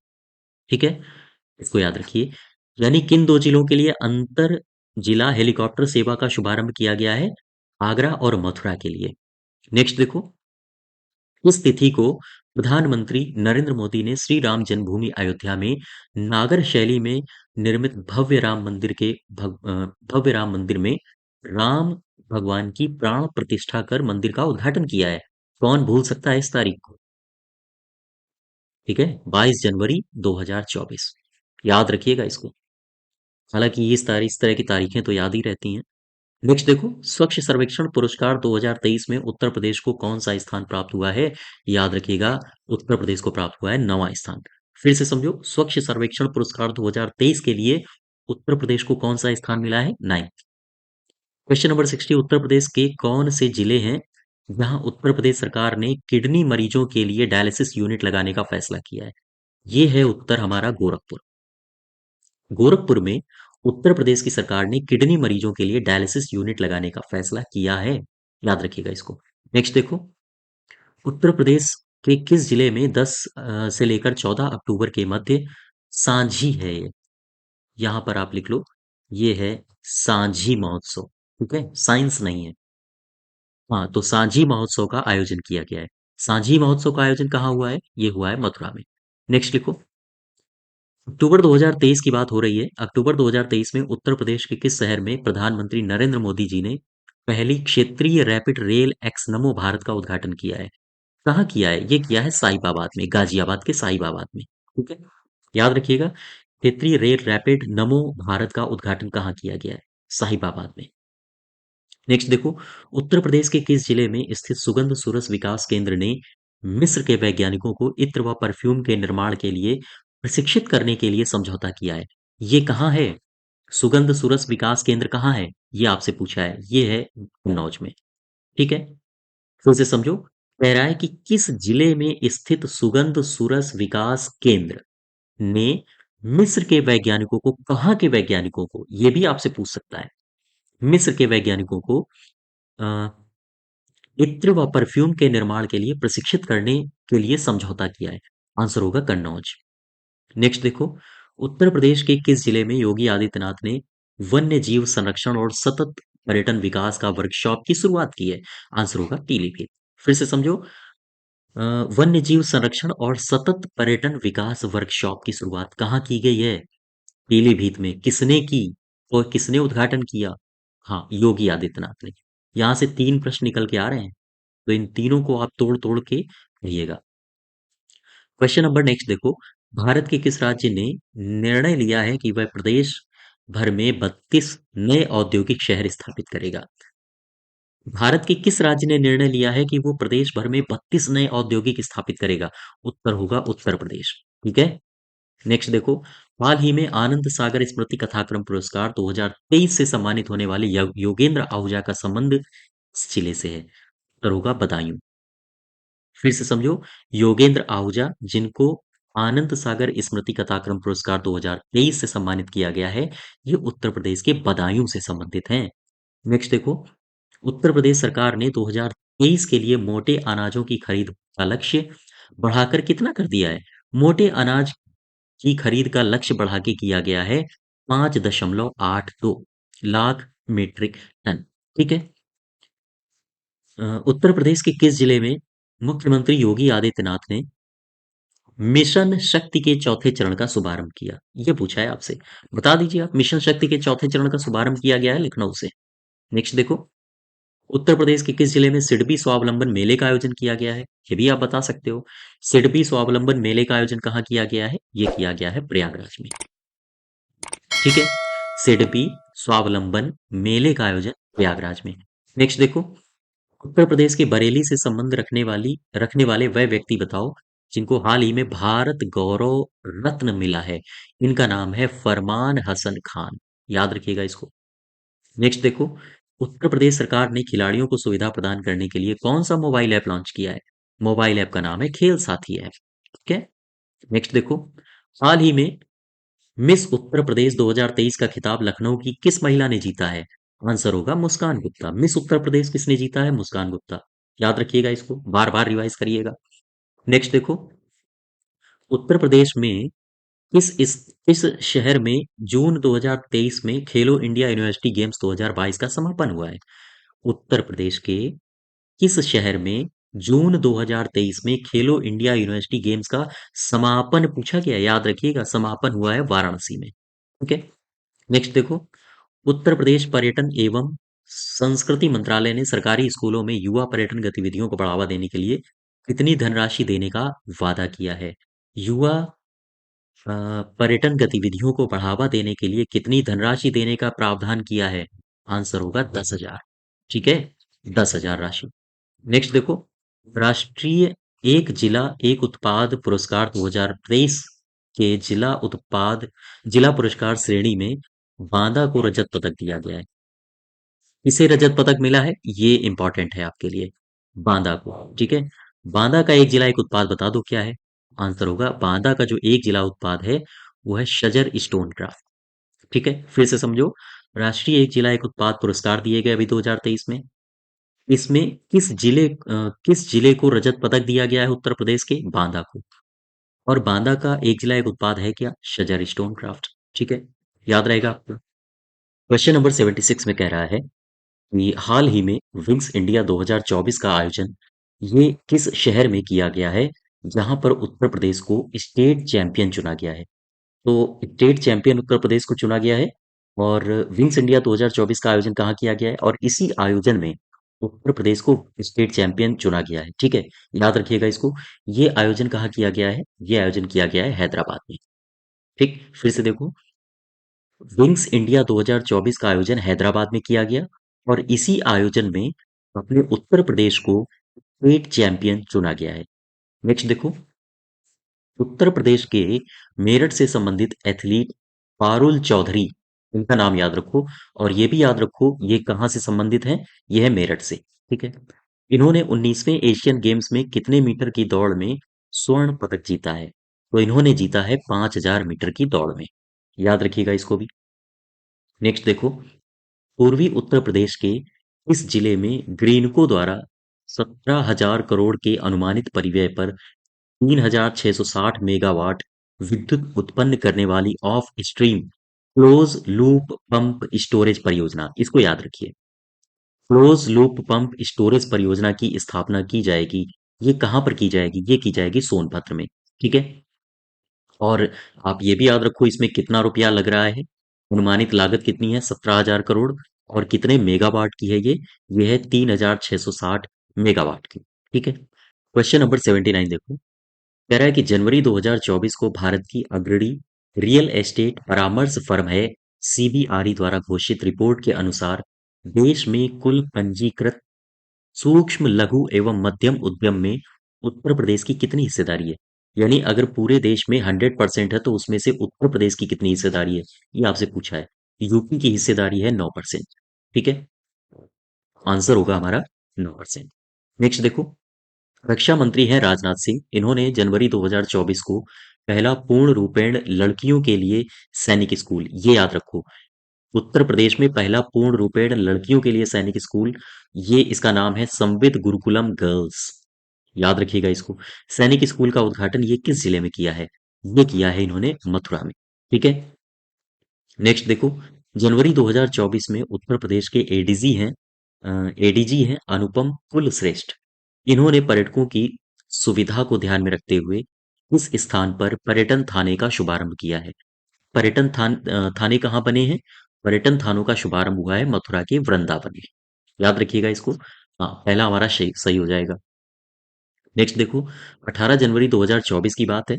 Speaker 1: ठीक है, इसको याद रखिए, यानी किन दो जिलों के लिए अंतर जिला हेलीकॉप्टर सेवा का शुभारंभ किया गया है? आगरा और मथुरा के लिए। नेक्स्ट देखो, इस तिथि को प्रधानमंत्री नरेंद्र मोदी ने श्री राम जन्मभूमि अयोध्या में नागर शैली में निर्मित भव्य राम मंदिर में राम भगवान की प्राण प्रतिष्ठा कर मंदिर का उद्घाटन किया है। कौन भूल सकता है इस तारीख को? ठीक है, 22 जनवरी 2024, याद रखिएगा इसको। हालांकि इस तरह की तारीखें तो याद ही रहती हैं। नेक्स्ट देखो, स्वच्छ सर्वेक्षण पुरस्कार 2023 में उत्तर प्रदेश को कौन सा स्थान प्राप्त हुआ है? याद रखिएगा, उत्तर प्रदेश को प्राप्त हुआ है 9वां स्थान। फिर से समझो, स्वच्छ सर्वेक्षण पुरस्कार 2023 के लिए उत्तर प्रदेश को कौन सा स्थान मिला है? 9th। Question number 60, Uttar Pradesh के कौन से जिले हैं जहां उत्तर प्रदेश सरकार ने किडनी मरीजों के लिए डायलिसिस यूनिट लगाने का फैसला किया है? ये है उत्तर हमारा गोरखपुर। गोरखपुर में उत्तर प्रदेश की सरकार ने किडनी मरीजों के लिए डायलिसिस यूनिट लगाने का फैसला किया है। याद रखिएगा इसको। नेक्स्ट देखो, उत्तर प्रदेश के किस जिले में 10 से लेकर 14 अक्टूबर के मध्य सांझी है? ये यहां पर आप लिख लो, ये है सांझी महोत्सव। ठीक है, साइंस नहीं है। हाँ, तो सांझी महोत्सव का आयोजन किया गया है। सांझी महोत्सव का आयोजन कहाँ हुआ है? ये हुआ है मथुरा में। नेक्स्ट लिखो, अक्टूबर 2023 की बात हो रही है। अक्टूबर 2023 में उत्तर प्रदेश के किस शहर में प्रधानमंत्री नरेंद्र मोदी जी ने पहली क्षेत्रीय रैपिड रेल एक्स नमो भारत का उद्घाटन किया है? कहाँ किया है? ये किया है साहिबाबाद में, गाजियाबाद के साहिबाबाद में। ठीक है, याद रखिएगा, क्षेत्रीय रेल रैपिड नमो भारत का उद्घाटन कहाँ किया गया है? साहिबाबाद में। नेक्स्ट देखो, उत्तर प्रदेश के किस जिले में स्थित सुगंध सुरस विकास केंद्र ने मिस्र के वैज्ञानिकों को इत्र व परफ्यूम के निर्माण के लिए प्रशिक्षित करने के लिए समझौता किया है? ये कहाँ है? सुगंध सुरस विकास केंद्र कहाँ है? ये आपसे पूछा है, ये है कन्नौज में। ठीक है, फिर से समझो। कह रहा है कि किस जिले में स्थित सुगंध सुरस विकास केंद्र ने मिस्र के वैज्ञानिकों को, कहाँ के वैज्ञानिकों को, ये भी आपसे पूछ सकता है, मिस्र के वैज्ञानिकों को अ, इत्र व परफ्यूम के निर्माण के लिए प्रशिक्षित करने के लिए समझौता किया है? आंसर होगा कन्नौज। नेक्स्ट देखो, उत्तर प्रदेश के किस जिले में योगी आदित्यनाथ ने वन्य जीव संरक्षण और सतत पर्यटन विकास का वर्कशॉप की शुरुआत की है? आंसर होगा पीलीभीत। फिर से समझो, अ, वन्य जीव संरक्षण और सतत पर्यटन विकास वर्कशॉप की शुरुआत कहाँ की गई है? पीलीभीत में। किसने की और किसने उद्घाटन किया? हाँ, योगी आदित्यनाथ ने। यहां से 3 प्रश्न निकल के आ रहे हैं, तो इन तीनों को आप तोड़ तोड़ के करिएगा। क्वेश्चन नंबर नेक्स्ट देखो, भारत के किस राज्य ने निर्णय लिया है कि वह प्रदेश भर में 32 नए औद्योगिक शहर स्थापित करेगा? भारत के किस राज्य ने निर्णय लिया है कि वो प्रदेश भर में 32 नए औद्योगिक स्थापित करेगा? उत्तर होगा उत्तर प्रदेश। ठीक है, नेक्स्ट देखो, हाल ही में आनंद सागर स्मृति कथाक्रम पुरस्कार 2023 से सम्मानित होने वाले योगेंद्र आहूजा का संबंध किस जिले से है? उत्तर होगा बदायूं। फिर से समझो, योगेंद्र आहूजा, जिनको आनंद सागर स्मृति कथाक्रम पुरस्कार 2023 से सम्मानित किया गया है, ये उत्तर प्रदेश के बदायूं से संबंधित हैं। नेक्स्ट देखो, उत्तर प्रदेश सरकार ने 2023 के लिए मोटे अनाजों की खरीद का लक्ष्य बढ़ाकर कितना कर दिया है? मोटे अनाज की खरीद का लक्ष्य बढ़ा के किया गया है 5.82 लाख मीट्रिक टन। ठीक है, उत्तर प्रदेश के किस जिले में मुख्यमंत्री योगी आदित्यनाथ ने मिशन शक्ति के चौथे चरण का शुभारंभ किया? ये पूछा है आपसे, बता दीजिए आप। मिशन शक्ति के चौथे चरण का शुभारंभ किया गया है लखनऊ से। नेक्स्ट देखो, उत्तर प्रदेश के किस जिले में सिडबी स्वावलंबन मेले का आयोजन किया गया है? ये भी आप बता सकते हो। सिडबी स्वावलंबन मेले का आयोजन कहाँ किया गया है? ये किया गया है प्रयागराज में। ठीक है, सिडबी स्वावलंबन मेले का आयोजन प्रयागराज में। नेक्स्ट देखो, उत्तर प्रदेश के बरेली से संबंध रखने वाले वह व्यक्ति बताओ जिनको हाल ही में भारत गौरव रत्न मिला है। इनका नाम है फरमान हसन खान, याद रखिएगा इसको। नेक्स्ट देखो, उत्तर प्रदेश सरकार ने खिलाड़ियों को सुविधा प्रदान करने के लिए कौन सा मोबाइल ऐप लॉन्च किया है? मोबाइल ऐप का नाम है खेल साथी ऐप। ठीक है, नेक्स्ट देखो, हाल ही में मिस उत्तर प्रदेश 2023 का खिताब लखनऊ की किस महिला ने जीता है? आंसर होगा मुस्कान गुप्ता। मिस उत्तर प्रदेश किसने जीता है? मुस्कान गुप्ता। याद रखिएगा इसको, बार बार रिवाइज करिएगा। नेक्स्ट देखो, उत्तर प्रदेश में इस शहर में जून 2023 में खेलो इंडिया यूनिवर्सिटी गेम्स 2022 का समापन हुआ है? उत्तर प्रदेश के किस शहर में जून 2023 में खेलो इंडिया यूनिवर्सिटी गेम्स का समापन पूछा गया? याद रखिएगा, समापन हुआ है वाराणसी में। ओके, नेक्स्ट देखो, उत्तर प्रदेश पर्यटन एवं संस्कृति मंत्रालय ने सरकारी स्कूलों में युवा पर्यटन गतिविधियों को बढ़ावा देने के लिए कितनी धनराशि देने का वादा किया है? युवा पर्यटन गतिविधियों को बढ़ावा देने के लिए कितनी धनराशि देने का प्रावधान किया है? आंसर होगा 10,000। ठीक है, 10,000 राशि। नेक्स्ट देखो, राष्ट्रीय एक जिला एक उत्पाद पुरस्कार 2023 के जिला पुरस्कार श्रेणी में बांदा को रजत पदक दिया गया है। किसे रजत पदक मिला है? ये इंपॉर्टेंट है आपके लिए, बांदा को। ठीक है, बांदा का एक जिला एक उत्पाद बता दो क्या है? आंसर होगा, बांदा का जो एक जिला उत्पाद है वो है शजर स्टोन क्राफ्ट। ठीक है, फिर से समझो, राष्ट्रीय एक जिला एक उत्पाद पुरस्कार दिए गए अभी 2023 में। इसमें किस जिले को रजत पदक दिया गया है? उत्तर प्रदेश के बांदा को। और बांदा का एक जिला एक उत्पाद है क्या? शजर स्टोन क्राफ्ट। ठीक है, याद रहेगा आपको। क्वेश्चन नंबर 76 में कह रहा है कि हाल ही में विंग्स इंडिया 2024 का आयोजन ये किस शहर में किया गया है जहां पर उत्तर प्रदेश को स्टेट चैंपियन चुना गया है? तो स्टेट चैंपियन उत्तर प्रदेश को चुना गया है। और विंग्स इंडिया 2024 का आयोजन कहाँ किया गया है? और इसी आयोजन में उत्तर प्रदेश को स्टेट चैंपियन चुना गया है। ठीक है, याद रखिएगा इसको। ये आयोजन कहाँ किया गया है? ये आयोजन किया गया है हैदराबाद में। ठीक, फिर से देखो, विंग्स इंडिया 2024 का आयोजन हैदराबाद में किया गया और इसी आयोजन में अपने उत्तर प्रदेश को स्टेट चैंपियन चुना गया है। नेक्स्ट देखो, उत्तर प्रदेश के मेरठ से संबंधित एथलीट पारुल चौधरी इनका नाम याद रखो। और ये भी याद रखो ये कहाँ से संबंधित है, ये है मेरठ से। ठीक है। इन्होंने 19वें एशियन गेम्स में कितने मीटर की दौड़ में स्वर्ण पदक जीता है? तो इन्होंने जीता है 5000 मीटर की दौड़ में। याद रखिएगा इसको भी। नेक्स्ट देखो, पूर्वी उत्तर प्रदेश के इस जिले में ग्रीनको द्वारा 17,000 करोड़ के अनुमानित परिव्यय पर 3,660 मेगावाट विद्युत उत्पन्न करने वाली of stream close loop pump storage परियोजना, इसको याद रखिए। क्लोज लूप पंप स्टोरेज परियोजना की स्थापना की जाएगी। ये कहाँ पर की जाएगी? ये की जाएगी सोनभद्र में। ठीक है। और आप ये भी याद रखो इसमें कितना रुपया लग रहा है। अनुमानित लागत कितनी है? 17,000 करोड़। और कितने मेगावाट की है ये है 3,660 मेगावाट की। ठीक है। क्वेश्चन नंबर 79 देखो। कह रहा है कि जनवरी 2024 को भारत की अग्रणी रियल एस्टेट परामर्श फर्म है सीबीआरई द्वारा घोषित रिपोर्ट के अनुसार देश में कुल पंजीकृत सूक्ष्म लघु एवं मध्यम उद्यम में उत्तर प्रदेश की कितनी हिस्सेदारी है? यानी अगर पूरे देश में 100% है तो उसमें से उत्तर प्रदेश की कितनी हिस्सेदारी है, ये आपसे पूछा है। यूपी की हिस्सेदारी है 9%। ठीक है। आंसर होगा हमारा 9%। नेक्स्ट देखो, रक्षा मंत्री हैं राजनाथ सिंह। इन्होंने जनवरी 2024 को पहला पूर्ण रूपेण लड़कियों के लिए सैनिक स्कूल, ये याद रखो। उत्तर प्रदेश में पहला पूर्ण रूपेण लड़कियों के लिए सैनिक स्कूल, ये इसका नाम है संविद गुरुकुलम गर्ल्स। याद रखिएगा इसको। सैनिक स्कूल का उद्घाटन ये किस जिले में किया है? ये किया है इन्होंने मथुरा में। ठीक है। नेक्स्ट देखो, जनवरी 2024 में उत्तर प्रदेश के एडीजी हैं अनुपम कुलश्रेष्ठ। इन्होंने पर्यटकों की सुविधा को ध्यान में रखते हुए इस स्थान पर पर्यटन थाने का शुभारंभ किया है। थाने कहाँ बने हैं? पर्यटन थानों का शुभारंभ हुआ है मथुरा के वृंदावन में। याद रखिएगा इसको। हाँ, पहला हमारा सही सही हो जाएगा। नेक्स्ट देखो, 18 जनवरी 2024 की बात है।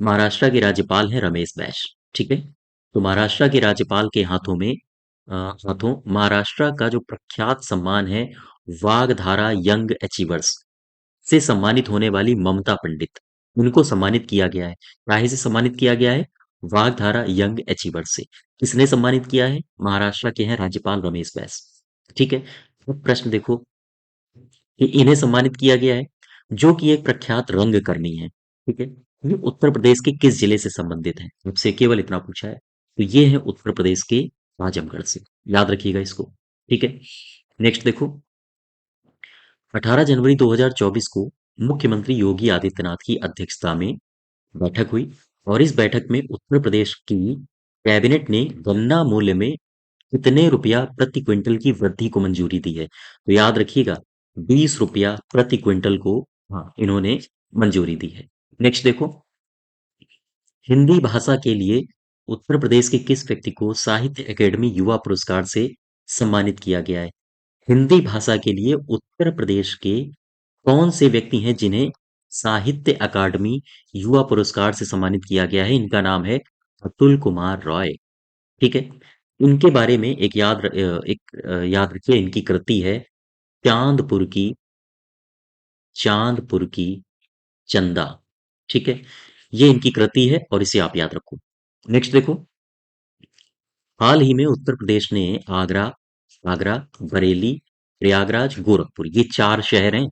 Speaker 1: महाराष्ट्र के राज्यपाल हैं रमेश बैस। ठीक है। तो महाराष्ट्र के राज्यपाल के हाथों महाराष्ट्र का जो प्रख्यात सम्मान है वागधारा यंग अचीवर्स से सम्मानित होने वाली ममता पंडित, उनको सम्मानित किया गया है। काहे से सम्मानित किया गया है? वागधारा यंग अचीवर्स से। किसने सम्मानित किया है? महाराष्ट्र के हैं राज्यपाल रमेश बैस। ठीक है। अब प्रश्न देखो कि इन्हें सम्मानित किया गया है जो कि एक प्रख्यात रंगकर्मी है। ठीक है। ये उत्तर प्रदेश के किस जिले से संबंधित है? मुझसे केवल इतना पूछा है। तो ये है उत्तर प्रदेश के आजमगढ़ से। याद रखिएगा इसको। ठीक है। नेक्स्ट देखो, 18 जनवरी 2024 को मुख्यमंत्री योगी आदित्यनाथ की अध्यक्षता में बैठक हुई और इस बैठक में उत्तर प्रदेश की कैबिनेट ने गन्ना मूल्य में कितने रुपया प्रति क्विंटल की वृद्धि को मंजूरी दी है? तो याद रखिएगा 20 रुपया प्रति क्विंटल को, हाँ, इन्होंने मंजूरी दी है। नेक्स्ट देखो, हिंदी भाषा के लिए उत्तर प्रदेश के किस व्यक्ति को साहित्य अकेडमी युवा पुरस्कार से सम्मानित किया गया है? हिंदी भाषा के लिए उत्तर प्रदेश के कौन से व्यक्ति हैं जिन्हें साहित्य अकादमी युवा पुरस्कार से सम्मानित किया गया है? इनका नाम है अतुल कुमार रॉय। ठीक है। इनके बारे में याद रखिए, इनकी कृति है चांदपुर की चांदपुर की चंदा। ठीक है। ये इनकी कृति है और इसे आप याद रखो। नेक्स्ट देखो, हाल ही में उत्तर प्रदेश ने आगरा आगरा बरेली प्रयागराज गोरखपुर, ये 4 शहर हैं।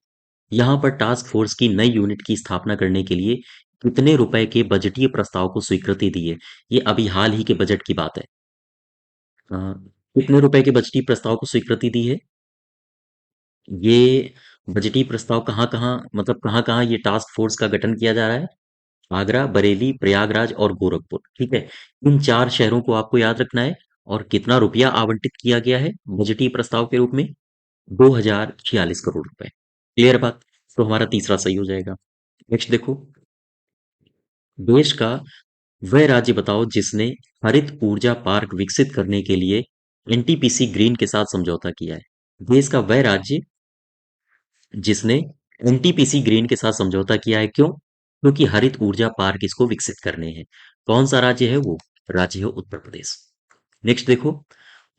Speaker 1: यहाँ पर टास्क फोर्स की नई यूनिट की स्थापना करने के लिए कितने रुपए के बजटीय प्रस्ताव को स्वीकृति दी है? ये अभी हाल ही के बजट की बात है। अ, कितने रुपए के बजटीय प्रस्ताव को स्वीकृति दी है? ये बजटीय प्रस्ताव कहाँ-कहाँ, मतलब कहाँ-कहाँ ये टास्क फोर्स का गठन किया जा रहा है? आगरा, बरेली, प्रयागराज और गोरखपुर। ठीक है। इन 4 शहरों को आपको याद रखना है। और कितना रुपया आवंटित किया गया है बजटीय प्रस्ताव के रूप में? 2046 करोड़ रुपए। क्लियर बात? तो हमारा तीसरा सही हो जाएगा। नेक्स्ट देखो, देश का वह राज्य बताओ जिसने हरित ऊर्जा पार्क विकसित करने के लिए एनटीपीसी ग्रीन के साथ समझौता किया है। देश का वह राज्य जिसने एनटीपीसी ग्रीन के साथ समझौता किया है, क्यों? क्योंकि हरित ऊर्जा पार्क इसको विकसित करने हैं। कौन सा राज्य है वो? राज्य है उत्तर प्रदेश। नेक्स्ट देखो,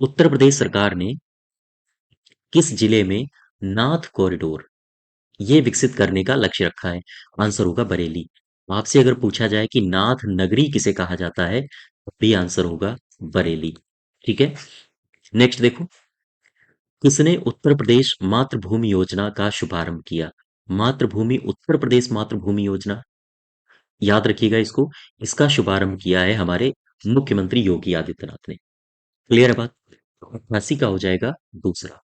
Speaker 1: उत्तर प्रदेश सरकार ने किस जिले में नाथ कॉरिडोर ये विकसित करने का लक्ष्य रखा है? आंसर होगा बरेली। आपसे अगर पूछा जाए कि नाथ नगरी किसे कहा जाता है, तो भी आंसर होगा बरेली। ठीक है। नेक्स्ट देखो, किसने उत्तर प्रदेश मातृभूमि योजना का शुभारंभ किया? मातृभूमि उत्तर प्रदेश मातृभूमि योजना, याद रखिएगा इसको। इसका शुभारंभ किया है हमारे मुख्यमंत्री योगी आदित्यनाथ ने। क्लियर है बात? 88 का हो जाएगा दूसरा।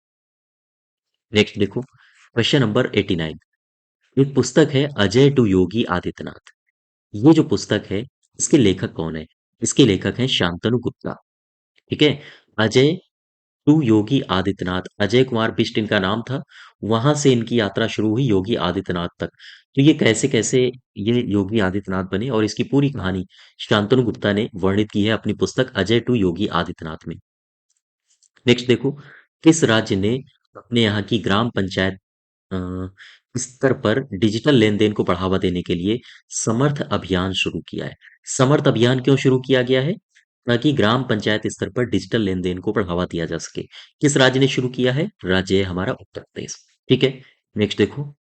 Speaker 1: नेक्स्ट देखो, क्वेश्चन नंबर 89। एक पुस्तक है अजय टू योगी आदित्यनाथ। ये जो पुस्तक है, इसके लेखक कौन है? इसके लेखक हैं शांतनु गुप्ता। ठीक है। अजय टू योगी आदित्यनाथ, अजय कुमार बिष्ट इनका नाम था। वहां से इनकी यात्रा शुरू हुई योगी आदित्यनाथ तक। तो ये कैसे कैसे ये योगी आदित्यनाथ बने, और इसकी पूरी कहानी शांतनु गुप्ता ने वर्णित की है अपनी पुस्तक अजय टू योगी आदित्यनाथ में। नेक्स्ट देखो, किस राज्य ने अपने यहाँ की ग्राम पंचायत स्तर पर डिजिटल लेन-देन को बढ़ावा देने के लिए समर्थ अभियान शुरू किया है? समर्थ अभियान क्यों शुरू किया गया है? ताकि ग्राम पंचायत स्तर पर डिजिटल लेन-देन को बढ़ावा दिया जा सके। किस राज्य ने शुरू किया है? राज्य है हमारा उत्तर प्रदेश। ठीक है। नेक्स्ट देखो,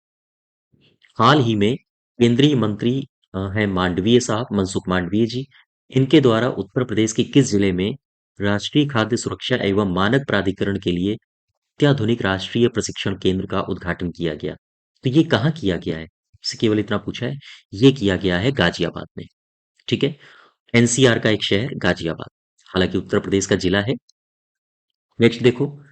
Speaker 1: हाल ही में केंद्रीय मंत्री हैं मांडवीय साहब, मनसुख मांडवीय जी। इनके द्वारा उत्तर प्रदेश के किस जिले में राष्ट्रीय खाद्य सुरक्षा एवं मानक प्राधिकरण के लिए अत्याधुनिक राष्ट्रीय प्रशिक्षण केंद्र का उद्घाटन किया गया? तो ये कहाँ किया गया है? इससे केवल इतना पूछा है। ये किया गया है गाजियाबाद में। ठीक है। एनसीआर का एक शहर गाजियाबाद, हालांकि उत्तर प्रदेश का जिला है। नेक्स्ट देखो,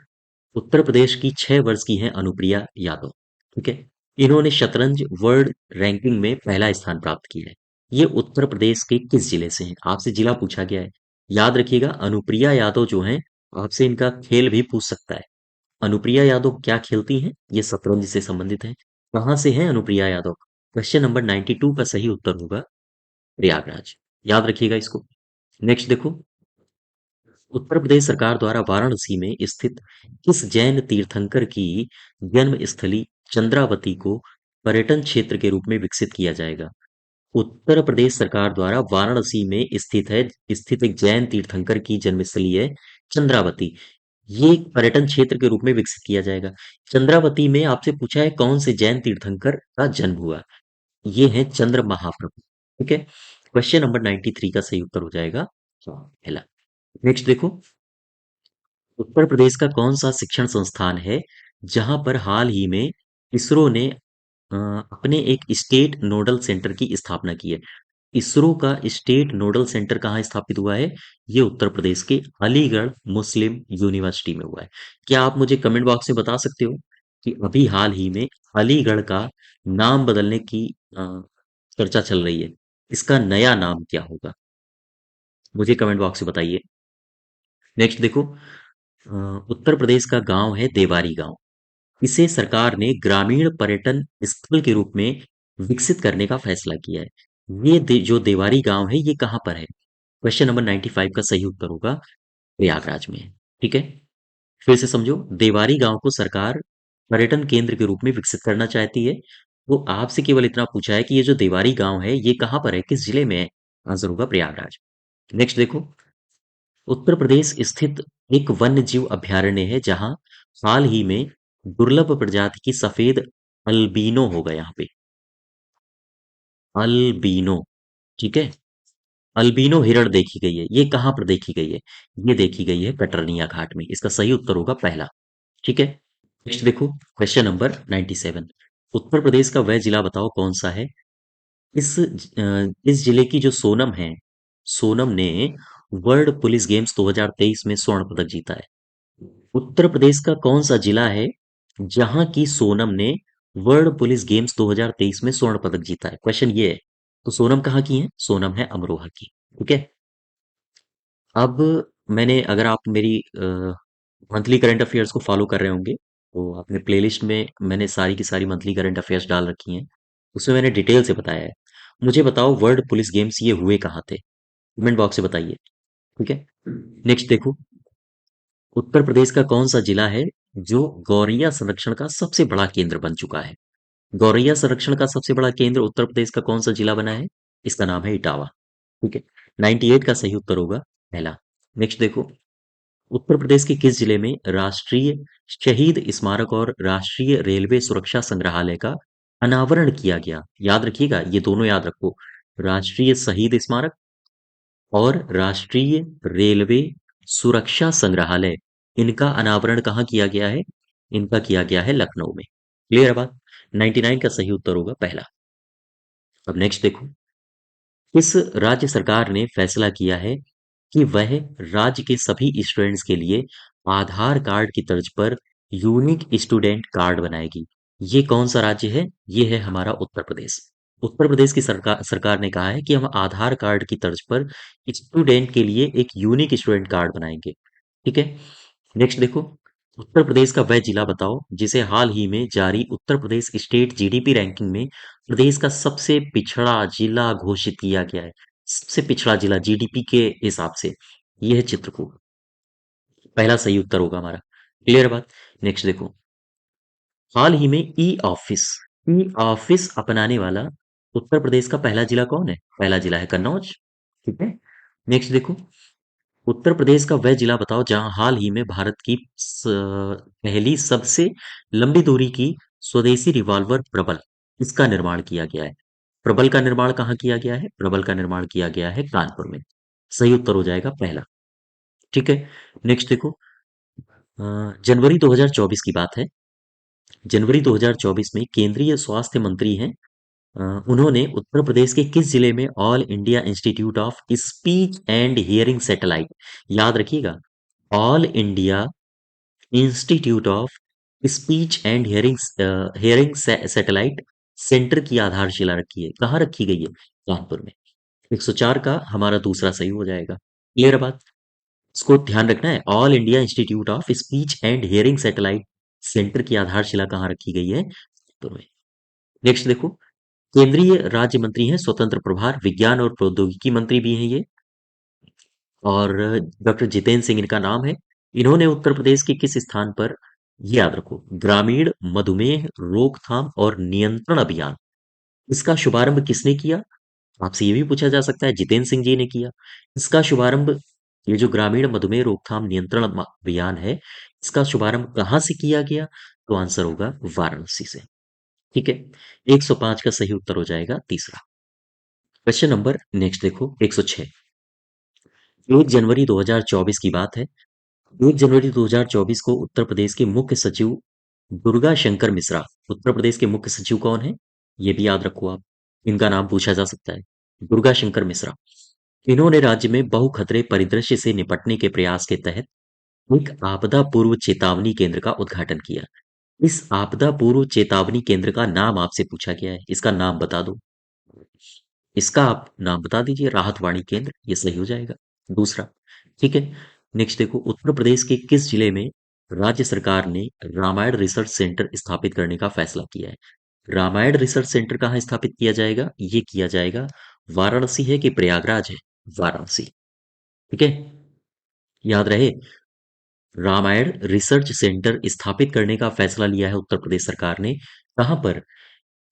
Speaker 1: उत्तर प्रदेश की 6 वर्ष की हैं अनुप्रिया यादव। ठीक है। इन्होंने शतरंज वर्ल्ड रैंकिंग में पहला स्थान प्राप्त किया है। ये उत्तर प्रदेश के किस जिले से हैं? आपसे जिला पूछा गया है। याद रखिएगा, अनुप्रिया यादव जो हैं, आपसे इनका खेल भी पूछ सकता है। अनुप्रिया यादव क्या खेलती हैं? ये शतरंज से संबंधित है। कहाँ से हैं अनुप्रिया यादव? क्वेश्चन नंबर 92 का सही उत्तर होगा प्रयागराज। याद रखिएगा इसको। नेक्स्ट देखो, उत्तर प्रदेश सरकार द्वारा वाराणसी में स्थित किस जैन तीर्थंकर की जन्म स्थली चंद्रावती को पर्यटन क्षेत्र के रूप में विकसित किया जाएगा? उत्तर प्रदेश सरकार द्वारा वाराणसी में स्थित एक जैन तीर्थंकर की जन्मस्थली है चंद्रावती। ये एक पर्यटन क्षेत्र के रूप में विकसित किया जाएगा। चंद्रावती में आपसे पूछा है कौन से जैन तीर्थंकर का जन्म हुआ? ये है चंद्र महाप्रभु। ठीक है। क्वेश्चन नंबर 93 का सही उत्तर हो जाएगा पहला। नेक्स्ट देखो, उत्तर प्रदेश का कौन सा शिक्षण संस्थान है जहां पर हाल ही में इसरो ने अपने एक स्टेट नोडल सेंटर की स्थापना की है? इसरो का स्टेट नोडल सेंटर कहाँ स्थापित हुआ है? ये उत्तर प्रदेश के अलीगढ़ मुस्लिम यूनिवर्सिटी में हुआ है। क्या आप मुझे कमेंट बॉक्स में बता सकते हो कि अभी हाल ही में अलीगढ़ का नाम बदलने की चर्चा चल रही है, इसका नया नाम क्या होगा? मुझे कमेंट बॉक्स में बताइए। नेक्स्ट देखो, अ, उत्तर प्रदेश का गांव है देवारी गांव। इसे सरकार ने ग्रामीण पर्यटन स्थल के रूप में विकसित करने का फैसला किया है। जो देवारी गांव है, ये कहाँ पर है? क्वेश्चन नंबर 95 का सही उत्तर होगा प्रयागराज में। ठीक है। फिर से समझो, देवारी गांव को सरकार पर्यटन केंद्र के रूप में विकसित करना चाहती है। वो आपसे केवल इतना पूछा है कि ये जो देवारी गांव है, ये कहाँ पर है, किस जिले में है? आंसर होगा प्रयागराज। नेक्स्ट देखो, उत्तर प्रदेश स्थित एक वन्य जीव अभयारण्य है जहां हाल ही में दुर्लभ प्रजाति की सफेद अल्बीनो होगा यहाँ पे। अल्बीनो। ठीक है। अल्बीनो हिरण देखी गई है, ये कहाँ पर देखी गई है? ये देखी गई है कटरनिया घाट में। इसका सही उत्तर होगा पहला। ठीक है। नेक्स्ट देखो, क्वेश्चन नंबर 97। उत्तर प्रदेश का वह जिला बताओ कौन सा है इस जिले की जो सोनम है, सोनम ने वर्ल्ड पुलिस गेम्स 2023 में स्वर्ण पदक जीता है। उत्तर प्रदेश का कौन सा जिला है जहां की सोनम ने वर्ल्ड पुलिस गेम्स 2023 में स्वर्ण पदक जीता है? क्वेश्चन ये है। तो सोनम कहाँ की है? सोनम है अमरोहा की। ठीक है। अब मैंने, अगर आप मेरी मंथली करंट अफेयर्स को फॉलो कर रहे होंगे, तो अपने प्लेलिस्ट में मैंने सारी की सारी मंथली करंट अफेयर्स डाल रखी हैं। उसमें मैंने डिटेल से बताया है। मुझे बताओ, वर्ल्ड पुलिस गेम्स ये हुए कहाँ थे? कमेंट बॉक्स से बताइए। ठीक है। नेक्स्ट देखो, उत्तर प्रदेश का कौन सा जिला है जो गौरैया संरक्षण का सबसे बड़ा केंद्र बन चुका है? गौरैया संरक्षण का सबसे बड़ा केंद्र उत्तर प्रदेश का कौन सा जिला बना है? इसका नाम है इटावा। ठीक है। 98 का सही उत्तर होगा पहला। नेक्स्ट देखो, उत्तर प्रदेश के किस जिले में राष्ट्रीय शहीद स्मारक और राष्ट्रीय रेलवे सुरक्षा संग्रहालय का अनावरण किया गया? याद रखिएगा, ये दोनों याद रखो, राष्ट्रीय शहीद स्मारक और राष्ट्रीय रेलवे सुरक्षा संग्रहालय, इनका अनावरण कहाँ किया गया है? इनका किया गया है लखनऊ में। क्लियर है बात? 99 का सही उत्तर होगा पहला। अब नेक्स्ट देखो, किस राज्य सरकार ने फैसला किया है कि वह राज्य के सभी स्टूडेंट्स के लिए आधार कार्ड की तर्ज पर यूनिक स्टूडेंट कार्ड बनाएगी? ये कौन सा राज्य है? ये है हमारा उत्तर प्रदेश। उत्तर प्रदेश की सरकार ने कहा है कि हम आधार कार्ड की तर्ज पर स्टूडेंट के लिए एक यूनिक स्टूडेंट कार्ड बनाएंगे। ठीक है, नेक्स्ट देखो, उत्तर प्रदेश का वह जिला बताओ जिसे हाल ही में जारी Uttar Pradesh state GDP ranking में प्रदेश का सबसे पिछड़ा जिला घोषित किया गया है। सबसे पिछड़ा जिला जीडीपी के हिसाब से यह है चित्रकूट। पहला सही उत्तर होगा हमारा। क्लियर बात? नेक्स्ट देखो, हाल ही में ई ऑफिस अपनाने वाला उत्तर प्रदेश का पहला जिला कौन है? पहला जिला है कन्नौज। ठीक है, नेक्स्ट देखो, उत्तर प्रदेश का वह जिला बताओ जहां हाल ही में भारत की पहली सबसे लंबी दूरी की स्वदेशी रिवॉल्वर प्रबल, इसका निर्माण किया गया है। प्रबल का निर्माण कहाँ किया गया है? प्रबल का निर्माण किया गया है कानपुर में। सही उत्तर हो जाएगा पहला। ठीक है, नेक्स्ट देखो, जनवरी 2024 की बात है। जनवरी 2024 में केंद्रीय स्वास्थ्य मंत्री हैं, उन्होंने उत्तर प्रदेश के किस जिले में all India institute of speech and hearing satellite, याद रखिएगा, all India institute of speech and hearing satellite centre की आधारशिला रखी है? कहाँ रखी गई है? कानपुर में। 104 का हमारा दूसरा सही हो जाएगा। क्लियर बात? इसको ध्यान रखना है, all India institute of speech and hearing satellite centre की आधारशिला कहाँ रखी गई है? कानपुर में। नेक्स्ट देखो, केंद्रीय राज्य मंत्री हैं स्वतंत्र प्रभार, विज्ञान और प्रौद्योगिकी मंत्री भी हैं ये, और डॉक्टर जितेंद्र सिंह इनका नाम है। इन्होंने उत्तर प्रदेश के किस स्थान पर, ये याद रखो, ग्रामीण मधुमेह रोकथाम और नियंत्रण अभियान, इसका शुभारंभ किसने किया? आपसे ये भी पूछा जा सकता है, जितेंद्र सिंह जी ने किया। इसका शुभारंभ, ये जो ग्रामीण मधुमेह रोकथाम नियंत्रण अभियान है, इसका शुभारंभ कहाँ से किया गया? तो आंसर होगा वाराणसी से। ठीक है, 105 का सही उत्तर हो जाएगा तीसरा। क्वेश्चन नंबर नेक्स्ट देखो, 106, 1 जनवरी 2024 की बात है। 1 जनवरी 2024 को उत्तर प्रदेश के मुख्य सचिव दुर्गा शंकर मिश्रा, उत्तर प्रदेश के मुख्य सचिव कौन है? ये भी याद रखो आप, इनका नाम पूछा जा सकता है, दुर्गा शंकर मिश्रा। इन्होंने राज्य में बहु खतरे परिदृश्य से निपटने के प्रयास के तहत एक आपदा पूर्व चेतावनी केंद्र का उद्घाटन किया। इस आपदा पूर्व चेतावनी केंद्र का नाम आपसे पूछा गया है, इसका नाम बता दो। इसका आप नाम बता दीजिए, राहत वाणी केंद्र, ये सही हो जाएगा दूसरा। ठीक है, नेक्स्ट देखो, उत्तर प्रदेश के किस जिले में राज्य सरकार ने रामायण रिसर्च सेंटर स्थापित करने का फैसला किया है? रामायण रिसर्च सेंटर कहाँ स्थापित किया जाएगा? ये किया जाएगा, वाराणसी है कि प्रयागराज है? वाराणसी। ठीक है, याद रहे, रामायण रिसर्च सेंटर स्थापित करने का फैसला लिया है उत्तर प्रदेश सरकार ने। कहां पर?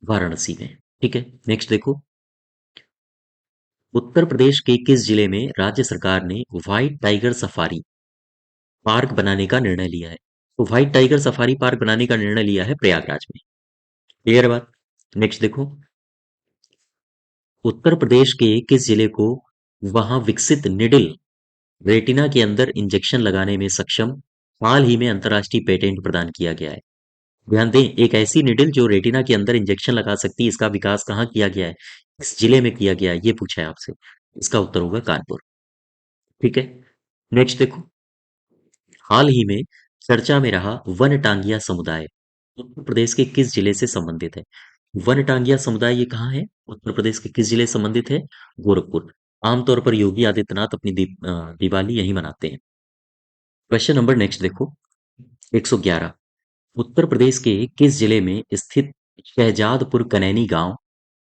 Speaker 1: वाराणसी में। ठीक है, नेक्स्ट देखो, उत्तर प्रदेश के किस जिले में राज्य सरकार ने व्हाइट टाइगर सफारी पार्क बनाने का निर्णय लिया है? तो व्हाइट टाइगर सफारी पार्क बनाने का निर्णय लिया है प्रयागराज में। क्लियर बात? नेक्स्ट देखो, उत्तर प्रदेश के किस जिले को वहां विकसित निडिल रेटिना के अंदर इंजेक्शन लगाने में सक्षम हाल ही में अंतर्राष्ट्रीय पेटेंट प्रदान किया गया है? ध्यान दें, एक ऐसी निडिल जो रेटिना के अंदर इंजेक्शन लगा सकती है, इसका विकास कहाँ किया गया है? इस जिले में किया गया है, ये पूछा है आपसे। इसका उत्तर होगा कानपुर। ठीक है, नेक्स्ट देखो, हाल ही में चर्चा में रहा वन टांगिया समुदाय उत्तर प्रदेश के किस जिले से संबंधित है? वन टांगिया समुदाय ये कहाँ है? उत्तर प्रदेश के किस जिले से संबंधित है? गोरखपुर। आमतौर पर योगी आदित्यनाथ अपनी दिवाली यहीं मनाते हैं। क्वेश्चन नंबर नेक्स्ट देखो, 111, उत्तर प्रदेश के किस जिले में स्थित शहजादपुर कनैनी गांव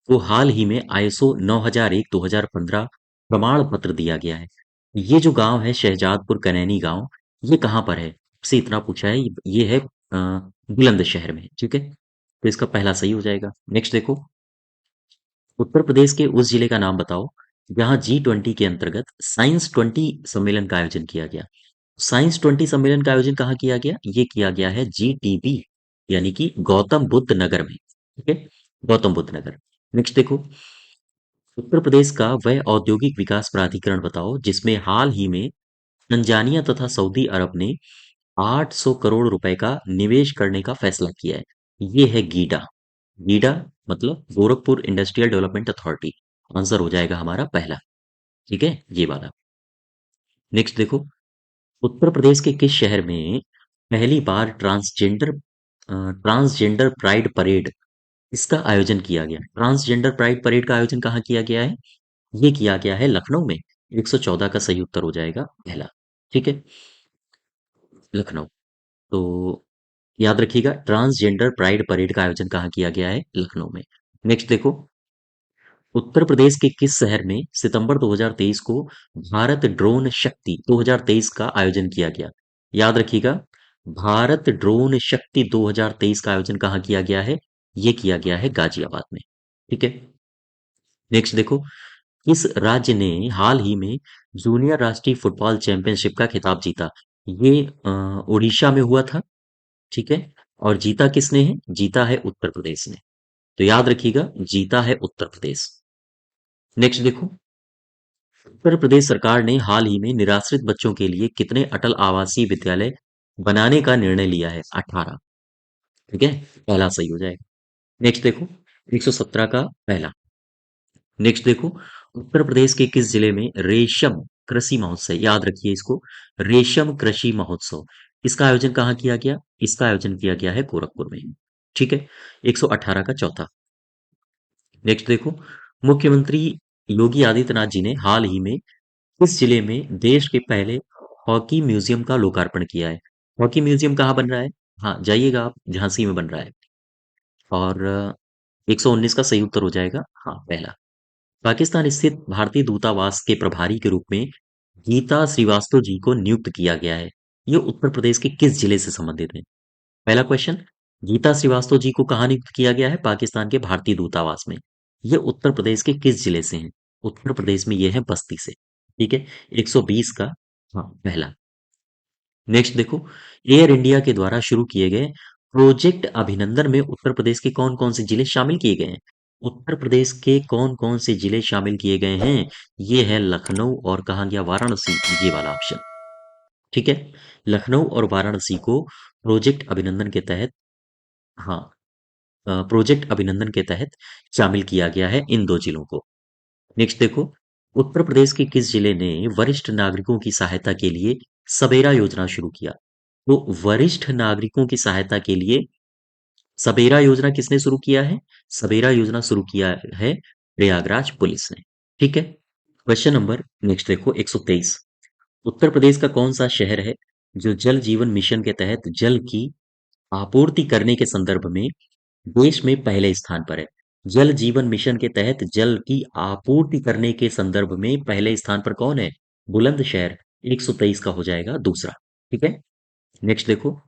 Speaker 1: को हाल ही में आईएसओ 9001-2015 प्रमाण पत्र दिया गया है? ये जो गांव है शहजादपुर कनैनी गांव, ये कहाँ पर है? से इतना पूछा है, ये है बुलंदशहर में। ठीक है, तो इसका पहला सही हो जाएगा। नेक्स्ट देखो, उत्तर प्रदेश के उस जिले का नाम बताओ जहां G20 के अंतर्गत साइंस 20 सम्मेलन का आयोजन किया गया। साइंस 20 सम्मेलन का आयोजन कहाँ किया गया? ये किया गया है GTB, यानी कि गौतम बुद्ध नगर में। ठीक है, गौतम बुद्ध नगर। नेक्स्ट देखो, उत्तर प्रदेश का वह औद्योगिक विकास प्राधिकरण बताओ जिसमें हाल ही में तंजानिया तथा सऊदी अरब ने 800 करोड़ रुपए का निवेश करने का फैसला किया है। ये है गीडा। गीडा मतलब Gorakhpur industrial development authority. Answer हो जाएगा हमारा पहला। ठीक है, ये वाला। नेक्स्ट देखो, उत्तर प्रदेश के किस शहर में पहली बार ट्रांसजेंडर प्राइड परेड इसका आयोजन किया गया? ट्रांसजेंडर प्राइड परेड का आयोजन कहाँ किया गया है? ये किया गया है लखनऊ में। 114 का सही उत्तर हो जाएगा पहला। ठीक है, लखनऊ। तो याद रखिएगा, ट्रांसजेंडर प्राइड परेड का आयोजन कहाँ किया गया है? लखनऊ में। नेक्स्ट देखो, उत्तर प्रदेश के किस शहर में सितंबर 2023 को भारत ड्रोन शक्ति 2023 का आयोजन किया गया? याद रखिएगा, भारत ड्रोन शक्ति 2023 का आयोजन कहाँ किया गया है? ये किया गया है गाजियाबाद में। ठीक है, नेक्स्ट देखो, किस राज्य ने हाल ही में जूनियर राष्ट्रीय फुटबॉल चैंपियनशिप का खिताब जीता? ये उड़ीसा में हुआ था। ठीक है, और जीता किसने है? जीता है उत्तर प्रदेश ने। तो याद रखिएगा, जीता है उत्तर प्रदेश। नेक्स्ट देखो, उत्तर प्रदेश सरकार ने हाल ही में निराश्रित बच्चों के लिए कितने अटल आवासीय विद्यालय बनाने का निर्णय लिया है? 18। ठीक है, पहला सही हो जाएगा। नेक्स्ट देखो, 117 का पहला। नेक्स्ट देखो, उत्तर प्रदेश के किस जिले में रेशम कृषि महोत्सव, याद रखिए इसको, रेशम कृषि महोत्सव, इसका आयोजन कहाँ किया गया? इसका आयोजन किया गया है गोरखपुर में। ठीक है, 118 का चौथा। नेक्स्ट देखो, मुख्यमंत्री योगी आदित्यनाथ जी ने हाल ही में किस जिले में देश के पहले हॉकी म्यूजियम का लोकार्पण किया है? हॉकी म्यूजियम कहाँ बन रहा है? हाँ, जाइएगा आप, झांसी में बन रहा है। और 119 का सही उत्तर हो जाएगा हाँ पहला। पाकिस्तान स्थित भारतीय दूतावास के प्रभारी के रूप में गीता श्रीवास्तव जी को नियुक्त किया गया है। ये उत्तर प्रदेश के किस जिले से संबंधित है? पहला क्वेश्चन, गीता श्रीवास्तव जी को कहाँ नियुक्त किया गया है? पाकिस्तान के भारतीय दूतावास में। ये उत्तर प्रदेश के किस जिले से हैं? उत्तर प्रदेश में ये है बस्ती से। ठीक है, 120 का हाँ पहला। नेक्स्ट देखो, एयर इंडिया के द्वारा शुरू किए गए प्रोजेक्ट अभिनंदन में उत्तर प्रदेश के कौन कौन से जिले शामिल किए गए हैं? उत्तर प्रदेश के कौन कौन से जिले शामिल किए गए हैं? ये है लखनऊ और कहाँ गया? वाराणसी, ये वाला ऑप्शन। ठीक है, लखनऊ और वाराणसी को प्रोजेक्ट अभिनंदन के तहत, हाँ, प्रोजेक्ट अभिनंदन के तहत शामिल किया गया है इन दो जिलों को। नेक्स्ट देखो, उत्तर प्रदेश के किस जिले ने वरिष्ठ नागरिकों की सहायता के लिए सबेरा योजना शुरू किया? तो वरिष्ठ नागरिकों की सहायता के लिए सबेरा योजना किसने शुरू किया है? सबेरा योजना शुरू किया है प्रयागराज पुलिस ने। ठीक है, क्वेश्चन नंबर नेक्स्ट देखो, 123। उत्तर प्रदेश का कौन सा शहर है जो जल जीवन मिशन के तहत जल की आपूर्ति करने के संदर्भ में देश में पहले स्थान पर है? जल जीवन मिशन के तहत जल की आपूर्ति करने के संदर्भ में पहले स्थान पर कौन है? बुलंदशहर। 123 का हो जाएगा दूसरा। ठीक है, नेक्स्ट देखो,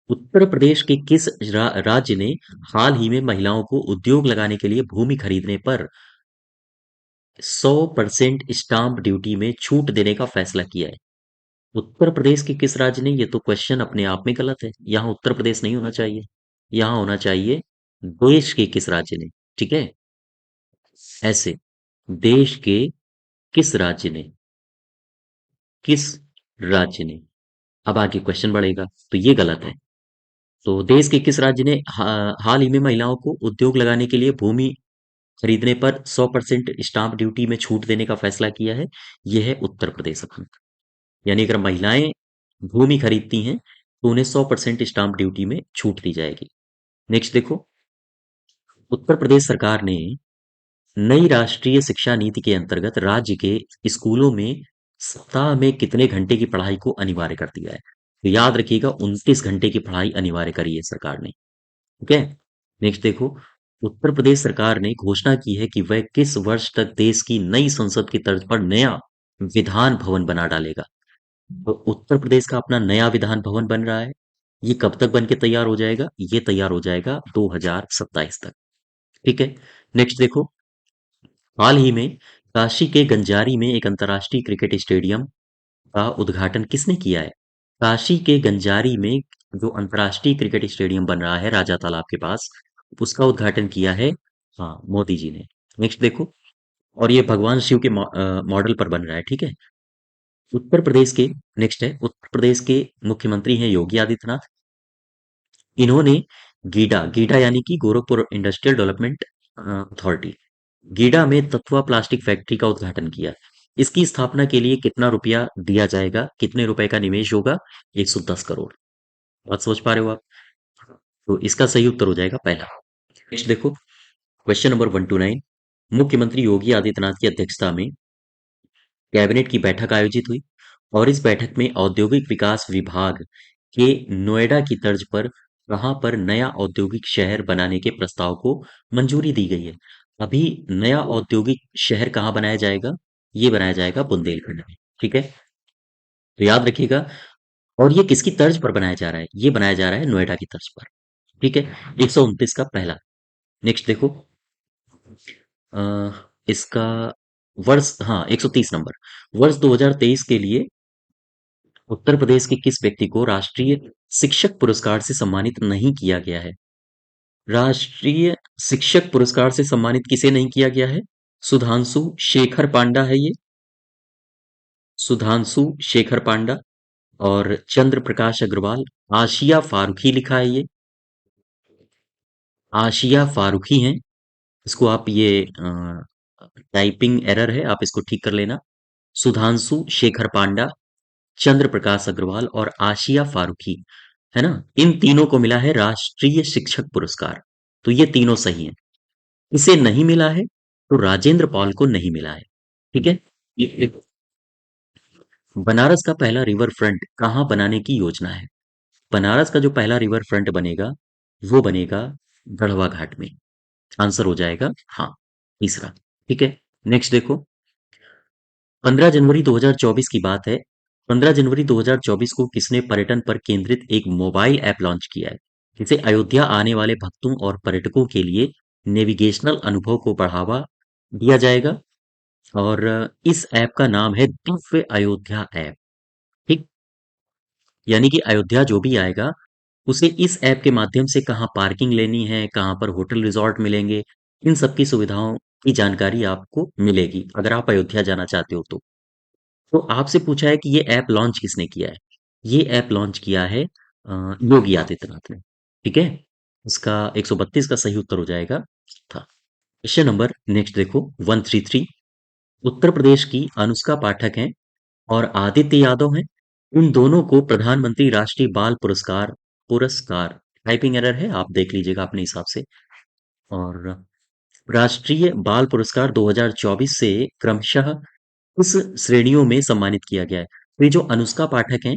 Speaker 1: उत्तर प्रदेश के किस राज्य ने हाल ही में महिलाओं को उद्योग लगाने के लिए भूमि खरीदने पर 100% स्टाम्प ड्यूटी में छूट देने का फैसला किया है? उत्तर प्रदेश के किस राज्य ने? ये तो क्वेश्चन अपने आप में गलत है, यहाँ उत्तर प्रदेश नहीं होना चाहिए, यहाँ होना चाहिए देश के किस राज्य ने। ठीक है, ऐसे देश के किस राज्य ने, किस राज्य ने, अब आगे क्वेश्चन बढ़ेगा तो ये गलत है। तो देश के किस राज्य ने हाल ही में महिलाओं को उद्योग लगाने के लिए भूमि खरीदने पर 100% स्टाम्प ड्यूटी में छूट देने का फैसला किया है? यह है उत्तर प्रदेश अपना। यानी अगर महिलाएं भूमि खरीदती हैं तो उन्हें 100% स्टाम्प ड्यूटी में छूट दी जाएगी। नेक्स्ट देखो, उत्तर प्रदेश सरकार ने नई राष्ट्रीय शिक्षा नीति के अंतर्गत राज्य के स्कूलों में सप्ताह में कितने घंटे की पढ़ाई को अनिवार्य कर दिया है? तो याद रखिएगा, 29 घंटे की पढ़ाई अनिवार्य करी है सरकार ने। ठीक है, नेक्स्ट देखो, उत्तर प्रदेश सरकार ने घोषणा की है कि वह किस वर्ष तक देश की नई संसद की तर्ज पर नया विधान भवन बना डालेगा? तो उत्तर प्रदेश का अपना नया विधान भवन बन रहा है। ये कब तक बन के तैयार हो जाएगा? ये तैयार हो जाएगा 2027 तक। ठीक है, नेक्स्ट देखो, हाल ही में काशी के गंजारी में एक अंतर्राष्ट्रीय क्रिकेट स्टेडियम का उद्घाटन किसने किया है? काशी के गंजारी में जो अंतर्राष्ट्रीय क्रिकेट स्टेडियम बन रहा है राजा तालाब के पास, उसका उद्घाटन किया है हाँ मोदी जी ने। नेक्स्ट देखो, और ये भगवान शिव के मॉडल पर बन रहा है। ठीक है, उत्तर प्रदेश के नेक्स्ट है, उत्तर प्रदेश के मुख्यमंत्री हैं योगी आदित्यनाथ। इन्होंने गीडा गीडा यानी कि Gorakhpur industrial development authority, GIDA में तत्वा प्लास्टिक फैक्ट्री का उद्घाटन किया। इसकी स्थापना के लिए कितना रुपया दिया जाएगा, कितने रुपए का निवेश होगा? 110 करोड़। बात समझ पा रहे हो आप? तो इसका सही उत्तर हो जाएगा पहला। नेक्स्ट देखो, क्वेश्चन नंबर 129। मुख्यमंत्री योगी आदित्यनाथ की अध्यक्षता में कैबिनेट की बैठक आयोजित हुई और इस बैठक में औद्योगिक विकास विभाग के नोएडा की तर्ज पर कहां पर नया औद्योगिक शहर बनाने के प्रस्ताव को मंजूरी दी गई है। अभी नया औद्योगिक शहर कहाँ बनाया जाएगा? ये बनाया जाएगा बुंदेलखंड में। ठीक है, तो याद रखिएगा। और ये किसकी तर्ज पर बनाया जा रहा है? ये बनाया जा रहा है नोएडा की तर्ज पर। ठीक है, 129 का पहला। नेक्स्ट देखो, अ, इसका वर्ष, हाँ 130 नंबर, वर्ष 2023 के लिए उत्तर प्रदेश के किस व्यक्ति को राष्ट्रीय शिक्षक पुरस्कार से सम्मानित नहीं किया गया है? राष्ट्रीय शिक्षक पुरस्कार से सम्मानित किसे नहीं किया गया है? सुधांशु शेखर पांडा है ये, सुधांशु शेखर पांडा। और चंद्र प्रकाश अग्रवाल, आशिया फारूकी लिखा है ये, आशिया फारूकी हैं। इसको आप ये टाइपिंग एरर है, आप इसको ठीक कर लेना। सुधांशु शेखर पांडा, चंद्र प्रकाश अग्रवाल और आशिया फारूकी, है ना? इन तीनों को मिला है राष्ट्रीय शिक्षक पुरस्कार। तो ये तीनों सही हैं। इसे नहीं मिला है तो राजेंद्र पॉल को नहीं मिला है। ठीक है, ये बनारस का पहला रिवर फ्रंट कहाँ बनाने की योजना है? बनारस का जो पहला रिवर फ्रंट बनेगा वो बनेगा गढ़वा घाट में। आंसर हो जाएगा हाँ, तीसरा। ठीक है, नेक्स्ट देखो, 15 जनवरी 2024 की बात है। 15 जनवरी 2024 को किसने पर्यटन पर केंद्रित एक मोबाइल ऐप लॉन्च किया है? जिसे अयोध्या आने वाले भक्तों और पर्यटकों के लिए नेविगेशनल अनुभव को बढ़ावा दिया जाएगा। और इस ऐप का नाम है दिव्य अयोध्या ऐप। ठीक, यानी कि अयोध्या जो भी आएगा उसे इस ऐप के माध्यम से कहाँ पार्किंग लेनी है, कहाँ पर होटल रिजॉर्ट मिलेंगे, इन सब की सुविधाओं की जानकारी आपको मिलेगी अगर आप अयोध्या जाना चाहते हो तो आपसे पूछा है कि ये ऐप लॉन्च किसने किया है? ये ऐप लॉन्च किया है योगी आदित्यनाथ ने। ठीक है, इसका 132 का सही उत्तर हो जाएगा था। क्वेश्चन नंबर नेक्स्ट देखो, 133। उत्तर प्रदेश की अनुष्का पाठक हैं और आदित्य यादव हैं। इन दोनों को प्रधानमंत्री राष्ट्रीय बाल पुरस्कार पुरस्कार, टाइपिंग एरर है, आप देख लीजिएगा अपने हिसाब से। और राष्ट्रीय बाल पुरस्कार 2024 से क्रमशः इस श्रेणियों में सम्मानित किया गया है। तो ये जो अनुष्का पाठक हैं,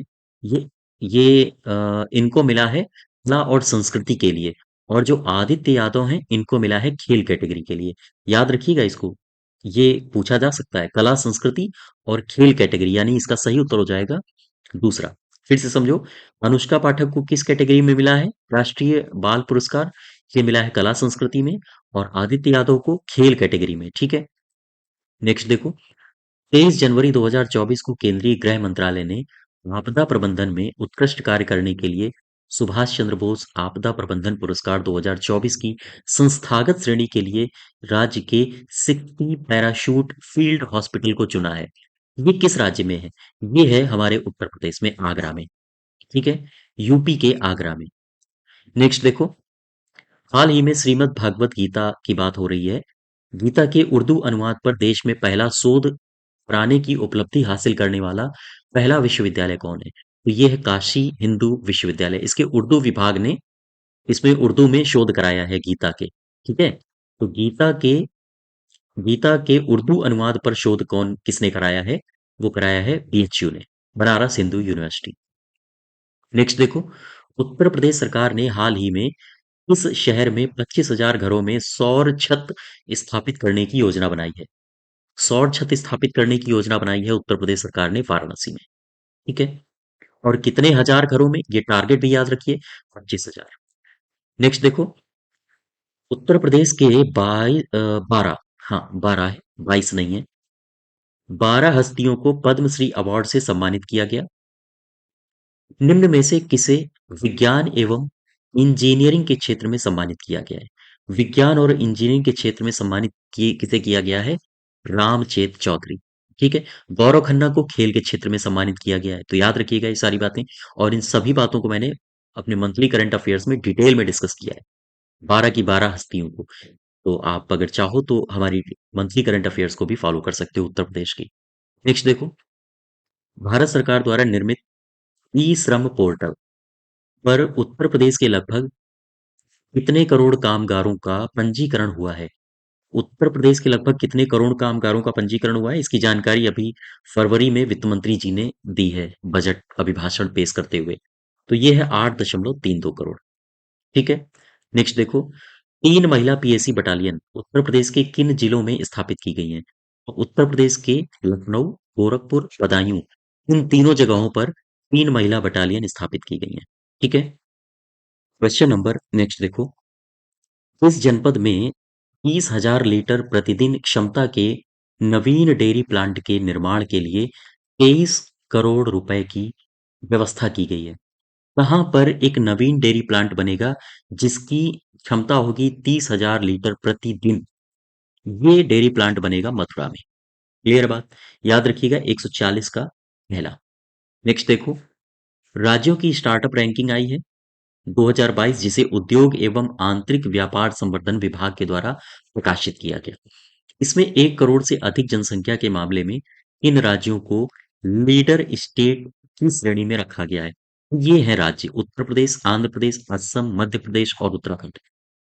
Speaker 1: ये इनको मिला है कला और संस्कृति के लिए। और जो आदित्य यादव हैं, इनको मिला है खेल कैटेगरी के लिए। याद रखिएगा इसको, ये पूछा जा सकता है, कला संस्कृति और खेल कैटेगरी, यानी इसका सही उत्तर हो जाएगा दूसरा। फिर से समझो, अनुष्का पाठक को किस कैटेगरी में मिला है राष्ट्रीय बाल पुरस्कार? ये मिला है कला संस्कृति में, और आदित्य यादव को खेल कैटेगरी में। ठीक है, नेक्स्ट देखो, 23 जनवरी 2024 को केंद्रीय गृह मंत्रालय ने आपदा प्रबंधन में उत्कृष्ट कार्य करने के लिए सुभाष चंद्र बोस आपदा प्रबंधन पुरस्कार 2024 की संस्थागत श्रेणी के लिए राज्य के सिक्की पैराशूट फील्ड हॉस्पिटल को चुना है। ये किस राज्य में है? ये है हमारे उत्तर प्रदेश में, आगरा में। ठीक है, यूपी के आगरा में। नेक्स्ट देखो, हाल ही में श्रीमद् भागवत गीता की बात हो रही है। गीता के उर्दू अनुवाद पर देश में पहला शोध कराने की उपलब्धि हासिल करने वाला पहला विश्वविद्यालय कौन है? तो ये है काशी हिंदू विश्वविद्यालय। इसके उर्दू विभाग ने इसमें उर्दू में शोध कराया है गीता के। ठीक है, तो गीता के उर्दू अनुवाद पर शोध कौन किसने कराया है? वो कराया है बीएचयू ने, बनारस हिंदू यूनिवर्सिटी। नेक्स्ट देखो, उत्तर प्रदेश सरकार ने हाल ही में इस शहर में 25,000 घरों में सौर छत स्थापित करने की योजना बनाई है। सौर छत स्थापित करने की योजना बनाई है उत्तर प्रदेश सरकार ने वाराणसी में। ठीक है, और कितने हजार घरों में, ये टारगेट भी याद रखिए, 25,000। नेक्स्ट देखो, उत्तर प्रदेश के 12, हाँ 12 है, 22 नहीं है, 12 हस्तियों को पद्मश्री अवार्ड से सम्मानित किया गया। निम्न में से किसे विज्ञान एवं इंजीनियरिंग के क्षेत्र में सम्मानित किया गया है? विज्ञान और इंजीनियरिंग के क्षेत्र में सम्मानित किसे किया गया है? रामचेत चौधरी। ठीक है। गौरव खन्ना को खेल के क्षेत्र में सम्मानित किया गया है, तो याद रखिएगा ये सारी बातें। और इन सभी बातों को मैंने अपने मंथली करंट अफेयर्स में डिटेल में डिस्कस किया है, 12 की 12 हस्तियों को। तो आप अगर चाहो तो हमारी मंथली करंट अफेयर्स को भी फॉलो कर सकते हो उत्तर प्रदेश की। नेक्स्ट देखो, भारत सरकार द्वारा निर्मित ई श्रम पोर्टल पर उत्तर प्रदेश के लगभग कितने करोड़ कामगारों का पंजीकरण हुआ है? उत्तर प्रदेश के लगभग कितने करोड़ कामगारों का पंजीकरण हुआ है, इसकी जानकारी अभी फरवरी में वित्त मंत्री जी ने दी है बजट अभिभाषण पेश करते हुए। तो ये है 8.32 करोड़। ठीक है। नेक्स्ट देखो, 3 महिला पीएसी बटालियन उत्तर प्रदेश के किन जिलों में स्थापित की गई हैं? तो उत्तर प्रदेश के लखनऊ, गोरखपुर, बदायूं, इन तीनों जगहों पर 3 महिला बटालियन स्थापित की गई हैं। ठीक है। क्वेश्चन नंबर नेक्स्ट देखो, इस जनपद में 30,000 लीटर प्रतिदिन क्षमता के नवीन डेयरी प्लांट के निर्माण के लिए 23 करोड़ रुपए की व्यवस्था की गई है। कहाँ पर एक नवीन डेयरी प्लांट बनेगा जिसकी क्षमता होगी 30,000 लीटर प्रतिदिन? ये डेयरी प्लांट बनेगा मथुरा में। क्लियर बात? याद रखिएगा 140 का पहला। नेक्स्ट देखो, राज्यों की स्टार्टअप रैंकिंग आई है 2022, जिसे उद्योग एवं आंतरिक व्यापार संवर्धन विभाग के द्वारा प्रकाशित किया गया। इसमें 1 करोड़ से अधिक जनसंख्या के मामले में इन राज्यों को लीडर स्टेट की श्रेणी में रखा गया है। ये है राज्य उत्तर प्रदेश, आंध्र प्रदेश, असम, मध्य प्रदेश और उत्तराखंड।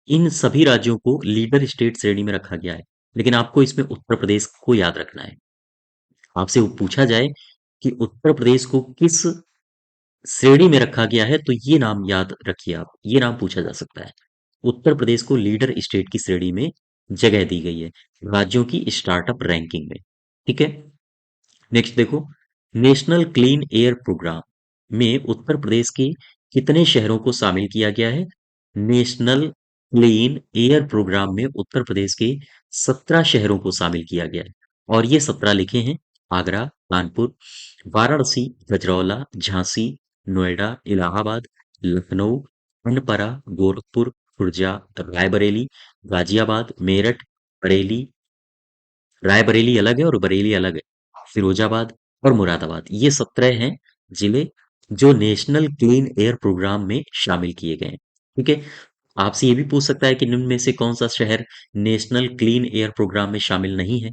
Speaker 1: इन सभी राज्यों को लीडर स्टेट श्रेणी में रखा गया है, लेकिन आपको इसमें उत्तर प्रदेश को याद रखना है। आपसे वो पूछा जाए कि उत्तर प्रदेश को किस श्रेणी में रखा गया है, तो ये नाम याद रखिए आप, ये नाम पूछा जा सकता है। उत्तर प्रदेश को लीडर स्टेट की श्रेणी में जगह दी गई है राज्यों की स्टार्टअप रैंकिंग में। ठीक है। नेक्स्ट देखो, नेशनल क्लीन एयर प्रोग्राम में उत्तर प्रदेश के कितने शहरों को शामिल किया गया है? नेशनल क्लीन एयर प्रोग्राम में उत्तर प्रदेश के 17 शहरों को शामिल किया गया है, और ये 17 लिखे हैं: आगरा, कानपुर, वाराणसी, गजरौला, झांसी, नोएडा, इलाहाबाद, लखनऊ, अनपरा, गोरखपुर, खुर्जा, रायबरेली, गाजियाबाद, मेरठ, बरेली। रायबरेली अलग है और बरेली अलग है। फिरोजाबाद और मुरादाबाद, ये 17 हैं जिले जो नेशनल क्लीन एयर प्रोग्राम में शामिल किए गए हैं। ठीक है। आपसे ये भी पूछ सकता है कि निम्न में से कौन सा शहर नेशनल क्लीन एयर प्रोग्राम में शामिल नहीं है।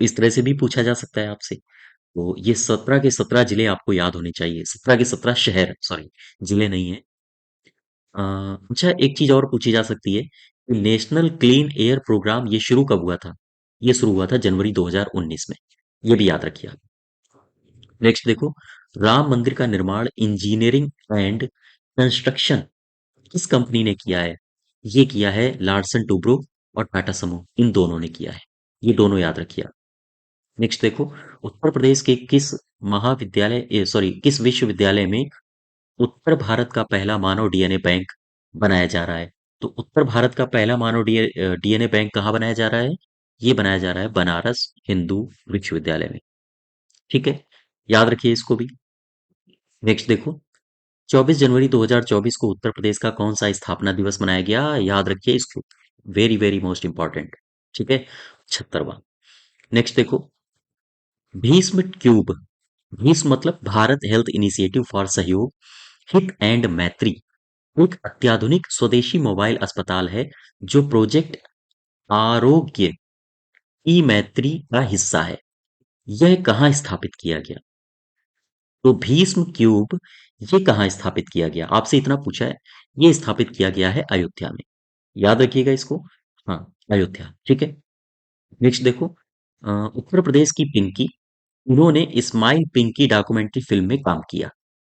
Speaker 1: इस तरह से भी पूछा जा सकता है आपसे। तो ये 17 के 17 जिले आपको याद होने चाहिए, 17 के 17 शहर, सॉरी, जिले नहीं है। अच्छा, एक चीज और पूछी जा सकती है कि नेशनल क्लीन एयर प्रोग्राम ये शुरू कब हुआ था? ये शुरू हुआ था जनवरी 2019 में। ये भी याद रखिए आप। नेक्स्ट देखो, राम मंदिर का निर्माण इंजीनियरिंग एंड कंस्ट्रक्शन किस कंपनी ने किया है? ये किया है लार्सन टुब्रो और टाटा समूह, इन दोनों ने किया है। ये दोनों याद रखिए आप। नेक्स्ट देखो, उत्तर प्रदेश के किस महाविद्यालय, सॉरी, किस विश्वविद्यालय में उत्तर भारत का पहला मानव डीएनए बैंक बनाया जा रहा है? तो उत्तर भारत का पहला मानव डीएनए बैंक कहाँ बनाया जा रहा है? ये बनाया जा रहा है बनारस हिंदू विश्वविद्यालय में। ठीक है। याद रखिए इसको भी। नेक्स्ट देखो, 24 जनवरी 2024 को उत्तर प्रदेश का कौन सा स्थापना दिवस मनाया गया? याद रखिए इसको, वेरी वेरी मोस्ट इंपॉर्टेंट। ठीक है। 76वां। नेक्स्ट देखो, भीष्म क्यूब, भीष्म मतलब भारत हेल्थ इनिशिएटिव फॉर सहयोग, हित एंड मैत्री, एक अत्याधुनिक स्वदेशी मोबाइल अस्पताल है जो प्रोजेक्ट आरोग्य ई मैत्री का हिस्सा है। यह कहाँ स्थापित किया गया? तो भीष्म क्यूब ये कहाँ स्थापित किया गया? आपसे इतना पूछा है। ये स्थापित किया गया है अयोध्या में। याद रखिएगा इसको। हाँ, अयोध्या। ठीक है। नेक्स्ट देखो, उत्तर प्रदेश की पिंकी, इन्होंने इस्माइल पिंकी डॉक्यूमेंट्री फिल्म में काम किया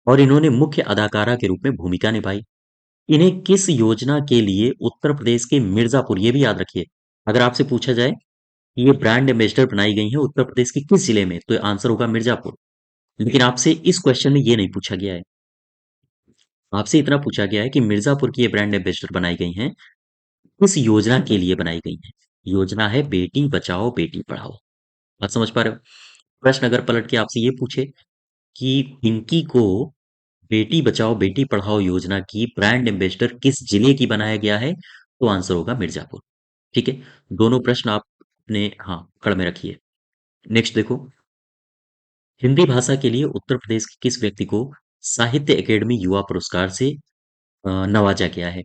Speaker 1: और इन्होंने मुख्य अदाकारा के रूप में भूमिका निभाई। इन्हें किस योजना के लिए उत्तर प्रदेश के मिर्जापुर, ये भी याद रखिए, अगर आपसे पूछा जाए कि ये ब्रांड एम्बेसडर बनाई गई है उत्तर प्रदेश के किस जिले में, तो आंसर होगा मिर्जापुर। लेकिन आपसे इस क्वेश्चन में ये नहीं पूछा गया है। आपसे इतना पूछा गया है कि मिर्जापुर की ये ब्रांड एम्बेसडर बनाई गई हैं, किस योजना के लिए बनाई गई हैं? योजना है बेटी बचाओ बेटी पढ़ाओ। बात समझ पा रहे हो? प्रश्न अगर पलट के आपसे ये पूछे कि पिंकी को बेटी बचाओ बेटी पढ़ाओ योजना की ब्रांड एम्बेसडर किस जिले की बनाया गया है, तो आंसर होगा मिर्जापुर। ठीक है। दोनों प्रश्न आप अपने, हाँ, पकड़ में रखिए। नेक्स्ट देखो, हिंदी भाषा के लिए उत्तर प्रदेश के किस व्यक्ति को साहित्य अकेडमी युवा पुरस्कार से नवाजा गया है?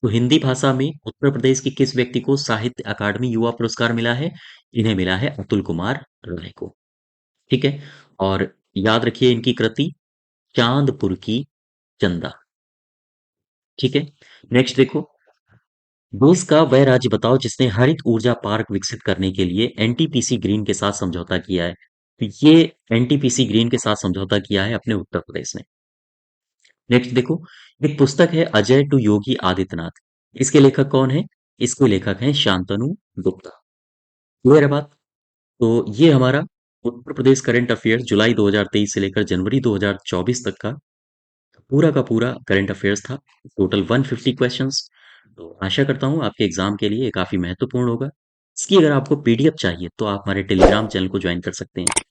Speaker 1: तो हिंदी भाषा में उत्तर प्रदेश के किस व्यक्ति को साहित्य अकादमी युवा पुरस्कार मिला है? इन्हें मिला है अतुल कुमार राय को। ठीक है? और याद रखिए इनकी कृति चांदपुर की चंदा। ठीक है? नेक्स्ट देखो, देश का वह राज्य बताओ जिसने हरित ऊर्जा पार्क विकसित करने के लिए एनटीपीसी ग्रीन के साथ समझौता किया है। तो ये एनटीपीसी ग्रीन के साथ समझौता किया है अपने उत्तर प्रदेश ने। नेक्स्ट देखो, एक पुस्तक है अजय टू योगी आदित्यनाथ। इसके लेखक कौन है? इसके लेखक हैं शांतनु गुप्ता। क्लियर है बात? तो ये हमारा उत्तर प्रदेश करंट अफेयर्स जुलाई 2023 से लेकर जनवरी 2024 तक का पूरा करंट अफेयर्स था। Total 150 questions. तो आशा करता हूँ आपके एग्जाम के लिए ये काफी महत्वपूर्ण होगा। इसकी अगर आपको पीडीएफ चाहिए तो आप हमारे टेलीग्राम चैनल को ज्वाइन कर सकते हैं,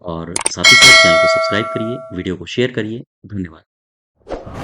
Speaker 1: और साथ ही साथ चैनल को सब्सक्राइब करिए, वीडियो को शेयर करिए। धन्यवाद।